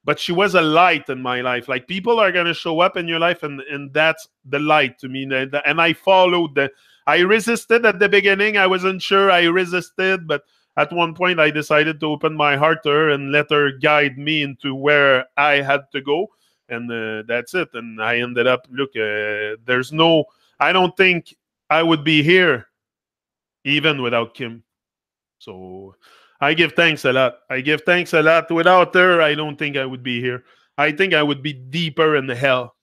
but she was a light in my life. Like people are going to show up in your life, and that's the light to me. And I followed I resisted at the beginning. I wasn't sure. I resisted, but at one point I decided to open my heart to her and let her guide me into where I had to go, and that's it. And I ended up, look, there's no, I don't think I would be here even without Kim. So I give thanks a lot. I give thanks a lot. Without her, I don't think I would be here. I think I would be deeper in the hell.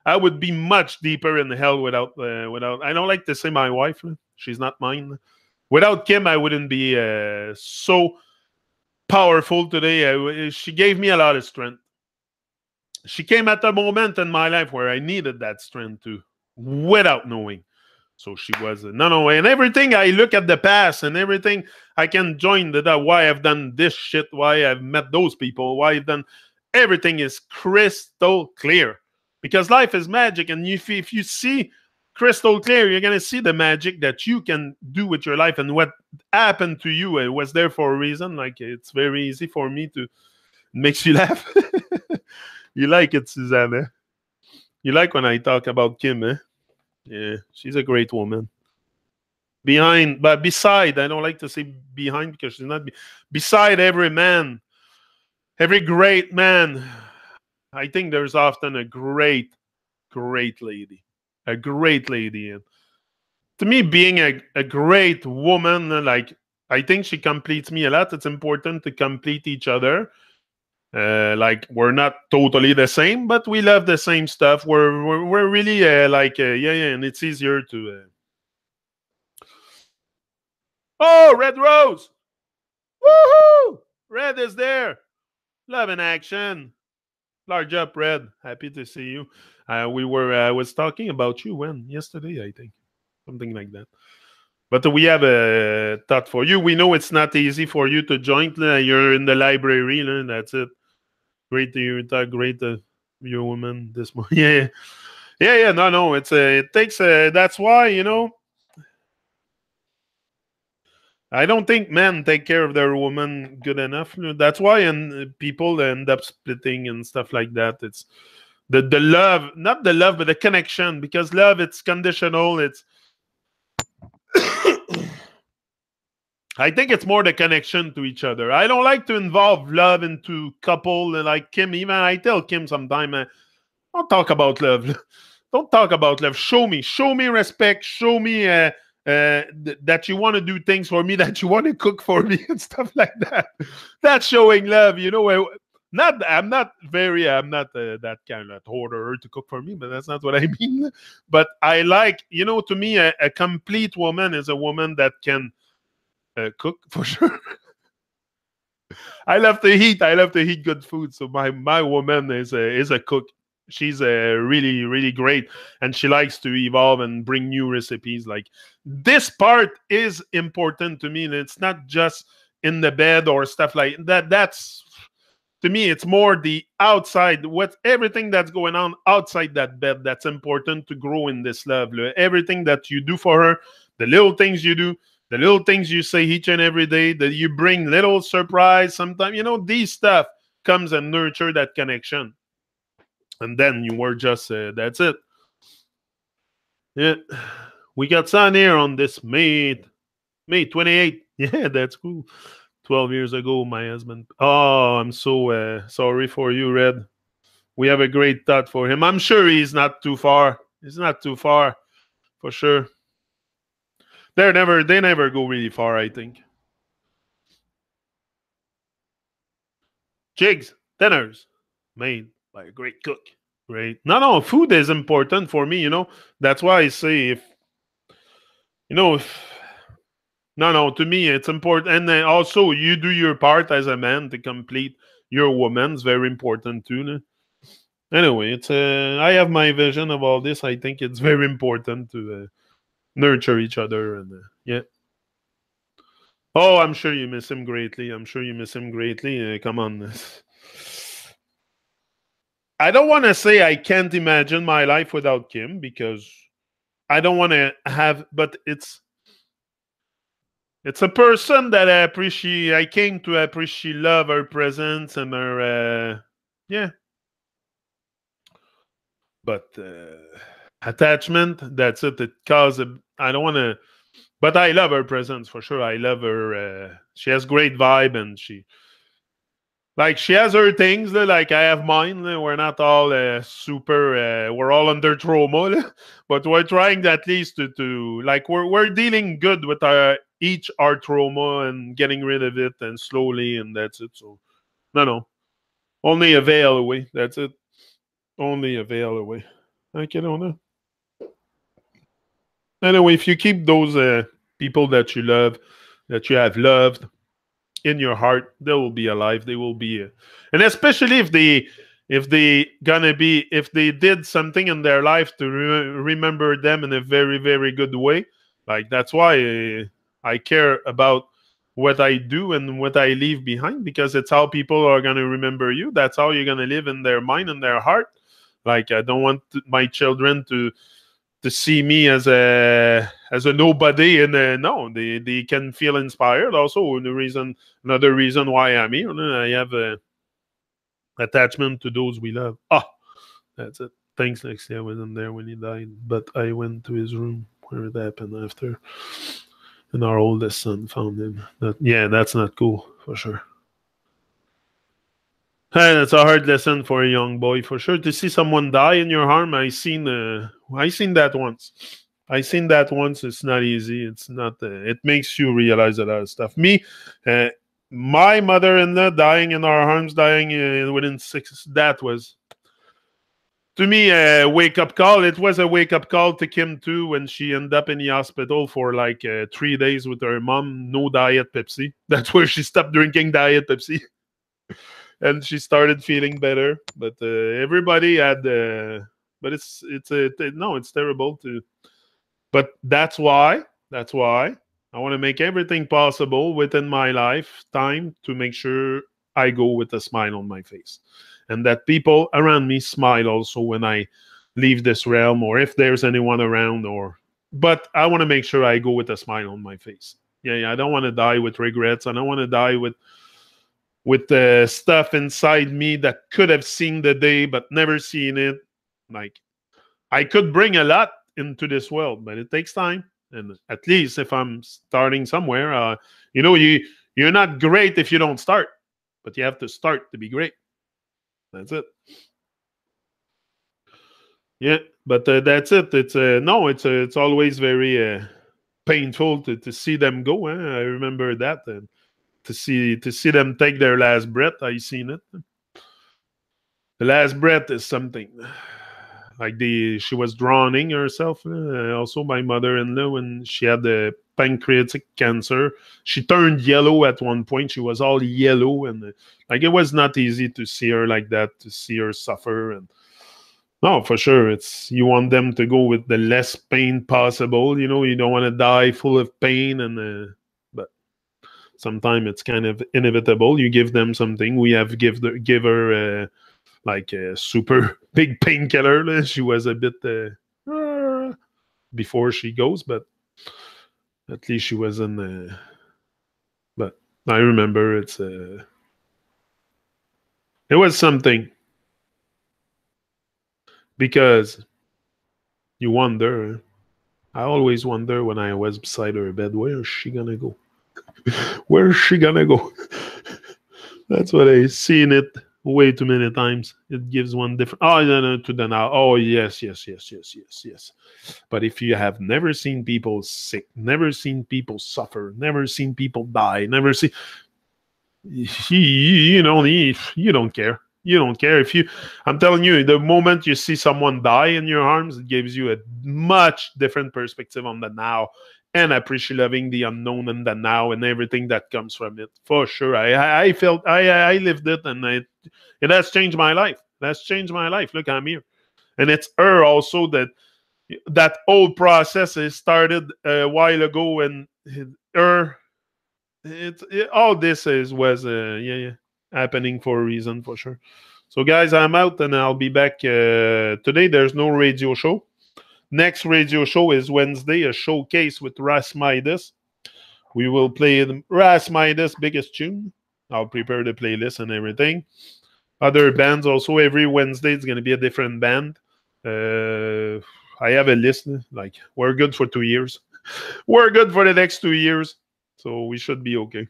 I would be much deeper in the hell without. I don't like to say my wife. She's not mine. Without Kim, I wouldn't be so powerful today. She gave me a lot of strength. She came at a moment in my life where I needed that strength too, without knowing. So she was no, and everything I look at the past and everything I can join that why I've done this shit, why I've met those people, why I've done everything is crystal clear. Because life is magic, and if you see crystal clear, you're gonna see the magic that you can do with your life, and what happened to you was there for a reason. Like, it's very easy for me to makes you laugh. You like it, Susanna? You like when I talk about Kim, eh? Yeah, she's a great woman. Behind, but beside, I don't like to say behind because she's not. Beside every man, every great man, I think there's often a great lady. A great lady. And to me, being a great woman, like, I think she completes me a lot. It's important to complete each other. Like, we're not totally the same, but we love the same stuff. We're really yeah, and it's easier to. Oh, Red Rose! Woohoo! Red is there. Love in action. Large up, Red. Happy to see you. I was talking about you yesterday, I think, something like that. But we have a thought for you. We know it's not easy for you to join. You're in the library. That's it. Great to you. Great to you, woman. This morning. Yeah. No. It takes. That's why I don't think men take care of their woman good enough. That's why, and people end up splitting and stuff like that. It's the love, not the love, but the connection. Because love, it's conditional. It's I think it's more the connection to each other. I don't like to involve love into couple like Kim. Even I tell Kim sometimes, don't talk about love. Don't talk about love. Show me respect. Show me that you want to do things for me, that you want to cook for me, and stuff like that. That's showing love. I'm not that kind of order to cook for me, but that's not what I mean. But I like, to me, a complete woman is a woman that can cook for sure. I love to eat. I love to eat good food. So my woman is a cook. She's really, really great, and she likes to evolve and bring new recipes. Like, this part is important to me, and it's not just in the bed or stuff like that. That's, to me, it's more the outside, everything that's going on outside that bed that's important to grow in this love. Everything that you do for her, the little things you do, the little things you say each and every day, that you bring little surprise sometimes, these stuff comes and nurture that connection. And then you were just, that's it. Yeah. We got sun here on this May 28th. Yeah, that's cool. 12 years ago, my husband. Oh, I'm so sorry for you, Red. We have a great thought for him. I'm sure he's not too far. He's not too far, for sure. They never go really far, I think. Jigs, dinners, made by a great cook. Great. No, food is important for me, That's why I say if no, to me it's important. And then also you do your part as a man to complete your woman. It's very important too. No? Anyway, it's I have my vision of all this. I think it's very important to nurture each other, and yeah. Oh, I'm sure you miss him greatly. Come on. I don't want to say I can't imagine my life without Kim, because I don't want to have, but it's a person that I came to appreciate, love her presence and her, yeah. But attachment, that's it. It causes, I don't want to, But I love her presence for sure. I love her. She has great vibe, and she has her things. Like I have mine. We're not all super. We're all under trauma, but we're trying at least to like we're dealing good with our trauma and getting rid of it and slowly, and that's it. So no, only a veil away. That's it. Only a veil away. I don't know. Anyway, if you keep those people that you love, that you have loved in your heart, they will be alive. They will be, and especially if they did something in their life to remember them in a very very good way. Like that's why I care about what I do and what I leave behind, because it's how people are gonna remember you. That's how you're gonna live in their mind and their heart. Like I don't want my children to see me as a nobody, and no, they can feel inspired. Also, another reason why I'm here, I have a attachment to those we love. That's it. Thanks, Lexi. I wasn't there when he died, but I went to his room where it happened after, and our oldest son found him. Yeah, that's not cool for sure. Hey, that's a hard lesson for a young boy for sure. To see someone die in your arm, I seen that once. I seen that once. It's not easy. It's not. It makes you realize a lot of stuff. Me, uh, my mother-in-law dying in our arms, dying within 6. That was to me a wake-up call. It was a wake-up call to Kim too when she ended up in the hospital for like 3 days with her mom. No diet Pepsi. That's where she stopped drinking diet Pepsi. And she started feeling better. But everybody had, but no, it's terrible to. But that's why I want to make everything possible within my lifetime to make sure I go with a smile on my face, and that people around me smile also when I leave this realm, or if there's anyone around, or. But I want to make sure I go with a smile on my face. Yeah, I don't want to die with regrets. I don't want to die with the stuff inside me that could have seen the day but never seen it. Like I could bring a lot into this world, but it takes time. And at least if I'm starting somewhere, you're not great if you don't start, but you have to start to be great. That's it. Yeah, but that's it. It's no, it's always very painful to see them go. I remember that, and to see them take their last breath. I seen it. The last breath is something. Like she was drowning herself. Also, my mother-in-law, when she had the pancreatic cancer, she turned yellow at one point. She was all yellow, and like it was not easy to see her like that, to see her suffer. And no, for sure, it's you want them to go with the less pain possible. You don't want to die full of pain, and but sometimes it's kind of inevitable. You give them something. We have give her. Like a super big painkiller. She was a bit before she goes, but at least she wasn't. But I remember it was something, because you wonder. I always wonder when I was beside her bed, where is she gonna go? Where is she gonna go? That's what I seen it way too many times. It gives one different. Oh, no, to the now. Oh, yes. But if you have never seen people sick, never seen people suffer, never seen people die, never see, you don't care. You don't care if you. I'm telling you, the moment you see someone die in your arms, it gives you a much different perspective on the now, and appreciating the unknown and the now and everything that comes from it. For sure, I felt I lived it, and it has changed my life. That's changed my life. Look, I'm here, and it's her also that old process is started a while ago, and her. All this was happening for a reason, for sure. So guys, I'm out, and I'll be back today. There's no radio show. Next radio show is Wednesday, a showcase with Ras Midas. We will play Ras Midas' biggest tune. I'll prepare the playlist and everything. Other bands also. Every Wednesday it's going to be a different band. I have a list. Like, we're good for 2 years. We're good for the next 2 years, so we should be okay.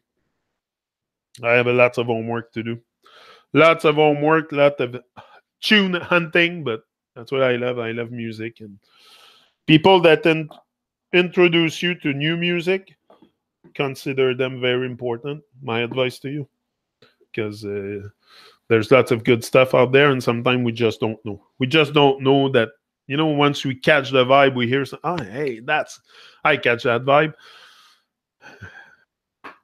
I have a lots of homework to do. Lots of homework, lot of tune hunting, but that's what I love. I love music, and people that introduce you to new music, consider them very important. My advice to you, because there's lots of good stuff out there, and sometimes we just don't know. We just don't know that. Once we catch the vibe, we hear some. Oh, hey, I catch that vibe.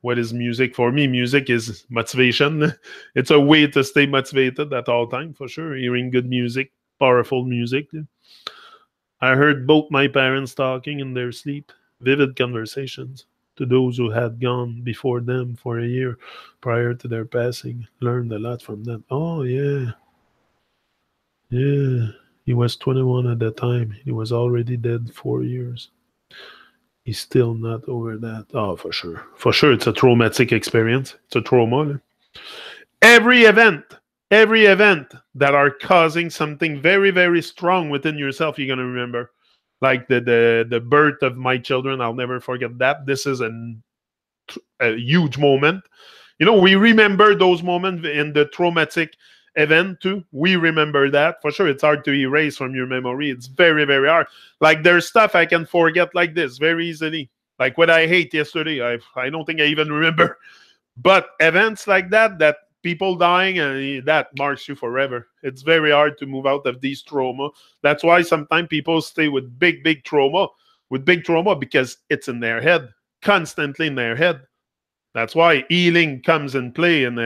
What is music for me? Music is motivation. It's a way to stay motivated at all time, for sure. Hearing good music, powerful music. I heard both my parents talking in their sleep, vivid conversations. To those who had gone before them for a year prior to their passing, learned a lot from them. Oh, yeah. Yeah. He was 21 at the time. He was already dead 4 years. He's still not over that. Oh, for sure. For sure, it's a traumatic experience. It's a trauma. Every event that are causing something very, very strong within yourself, you're going to remember. Like the birth of my children, I'll never forget that. This is a huge moment. We remember those moments in the traumatic event too. We remember that for sure. It's hard to erase from your memory. It's very, very hard. Like there's stuff I can forget like this very easily. Like what I hate yesterday, I don't think I even remember. But events like that people dying, that marks you forever. It's very hard to move out of these trauma. That's why sometimes people stay with big trauma, because it's in their head, constantly in their head. That's why healing comes in play, and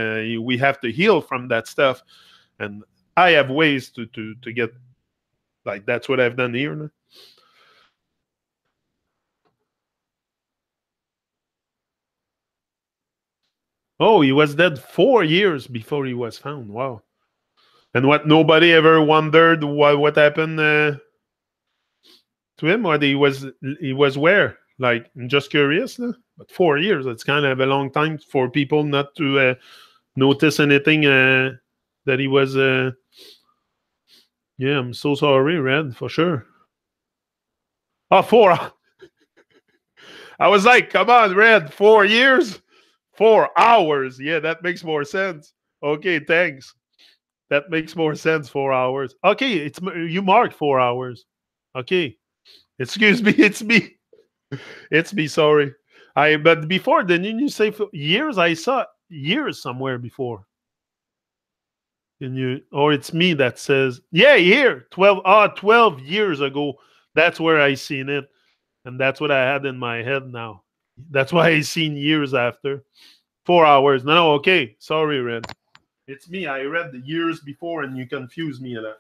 we have to heal from that stuff. And I have ways to get, like, that's what I've done here. Oh, he was dead 4 years before he was found. Wow. And what, nobody ever wondered what happened to him, or he was where? Like, I'm just curious. But 4 years, it's kind of a long time for people not to notice anything that he was. Yeah, I'm so sorry, Red, for sure. Oh, 4. I was like, come on, Red, 4 years, 4 hours. Yeah, that makes more sense. Okay, thanks. That makes more sense. 4 hours. Okay, you marked 4 hours. Okay, excuse me. It's me. It's me. Sorry. But before, didn't you say years? I saw years somewhere before. Or it's me that says, yeah, here 12 years ago. That's where I seen it, and that's what I had in my head now. That's why I seen years after. 4 hours. No, okay. Sorry, Red. It's me. I read the years before, and you confused me a lot.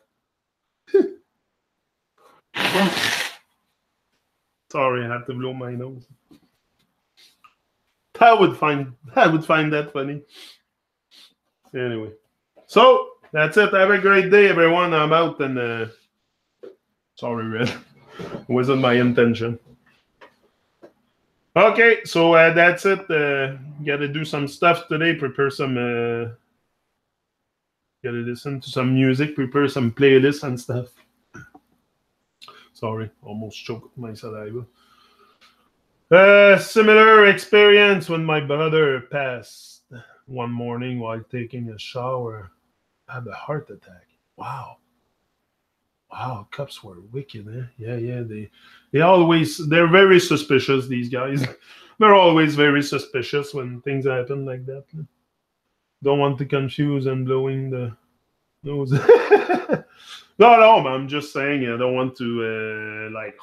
Sorry, I had to blow my nose. I would find that funny. Anyway, so that's it. Have a great day, everyone. I'm out, and sorry, Red. It wasn't my intention. Okay, so that's it. Gotta do some stuff today. Prepare some. Gotta listen to some music. Prepare some playlists and stuff. Sorry, almost choked my saliva. Similar experience when my brother passed one morning while taking a shower. Had a heart attack. Wow. Wow, cops were wicked, eh? Yeah. They're very suspicious, these guys. They're always very suspicious when things happen like that. Don't want to confuse and blowing the nose. No, man, I'm just saying I don't want to like.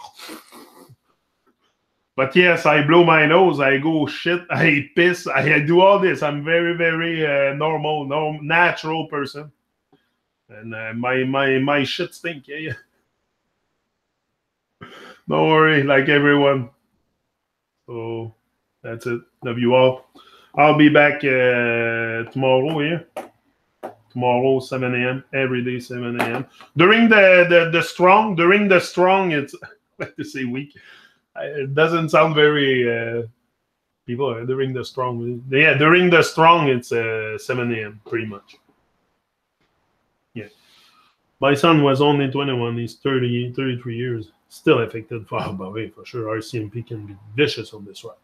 But yes, I blow my nose, I go shit, I piss, I do all this. I'm very, very normal, natural person. And my shit stink, yeah. Don't worry, like everyone. So that's it. Love you all. I'll be back tomorrow here. Tomorrow, 7 a.m. Every day, 7 a.m. During the strong, it's like to say week. It doesn't sound very people are during the strong. Yeah, during the strong, it's 7 a.m. pretty much. Yeah. My son was only 21. He's 33 years. still affected for sure. RCMP can be vicious on this rock.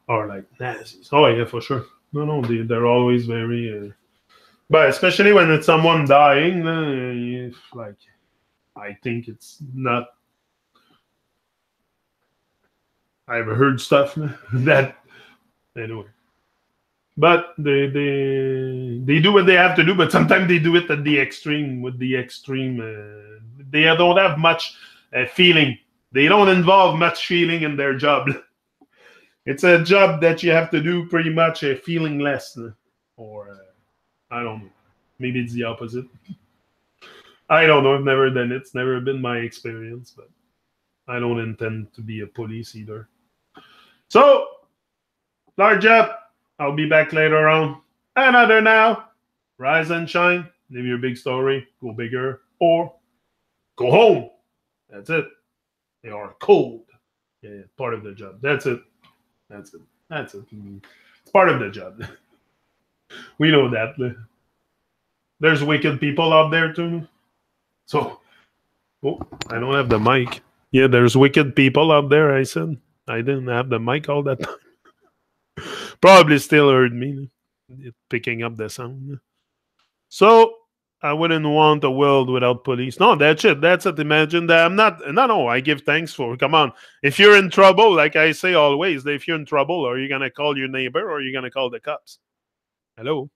Are like Nazis. Oh yeah, for sure. No, they're always very. But especially when it's someone dying, like I think it's not. I've heard stuff that anyway. But they do what they have to do, but sometimes they do it at the extreme with the extreme. They don't have much feeling. They don't involve much feeling in their job. It's a job that you have to do pretty much feeling less, or I don't know. Maybe it's the opposite. I don't know. I've never done it. It's never been my experience, but I don't intend to be a police either. So, large up. I'll be back later on. Another now. Rise and shine. Live your big story. Go bigger or go home. That's it. They are cold. Yeah, part of the job. That's it. That's it. That's it. It's part of the job. We know that. There's wicked people out there too. So, I don't have the mic. Yeah, there's wicked people out there, I said. I didn't have the mic all that time. Probably still heard me picking up the sound. So, I wouldn't want a world without police. No, that's it. That's it. Imagine that I'm not. No. I give thanks for. Come on. If you're in trouble, like I say always, if you're in trouble, are you gonna call your neighbor or are you gonna call the cops? Hello.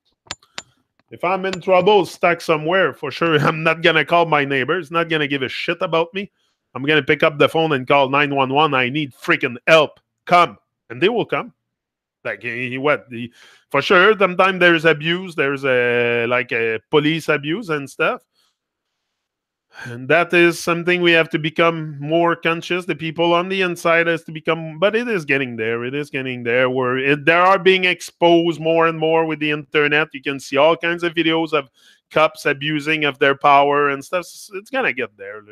If I'm in trouble, stuck somewhere, for sure, I'm not gonna call my neighbor. It's not gonna give a shit about me. I'm gonna pick up the phone and call 911. I need freaking help. Come, and they will come. Like for sure. Sometimes there's abuse. There's a police abuse and stuff, and that is something we have to become more conscious. The people on the inside has to become, but it is getting there. It is getting there where they are being exposed more and more with the internet. You can see all kinds of videos of cops abusing of their power and stuff. It's gonna get there.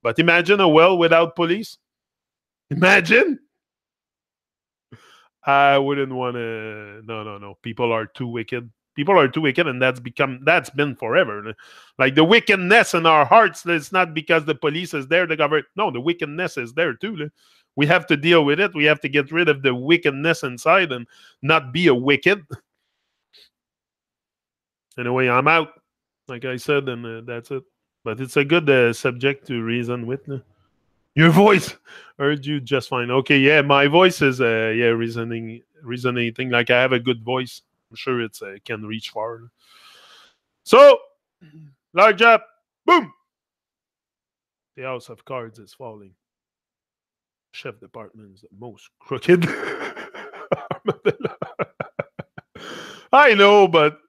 But imagine a world without police. Imagine. I wouldn't want to. No. People are too wicked. People are too wicked, and that's been forever. Like the wickedness in our hearts, it's not because the police is there, the government. No, the wickedness is there too. We have to deal with it. We have to get rid of the wickedness inside and not be a wicked. Anyway, I'm out. Like I said, and that's it. But it's a good subject to reason with. Your voice heard you just fine. Okay, yeah, my voice is resonating. Like I have a good voice. I'm sure it's can reach far. So, large up, boom. The house of cards is falling. Chef department is the most crooked. I know, but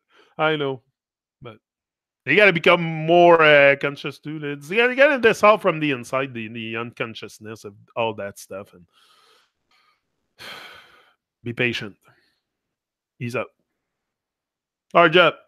they got to become more conscious too. You got to get this all from the inside, the unconsciousness of all that stuff, and be patient. Ease up. Large up.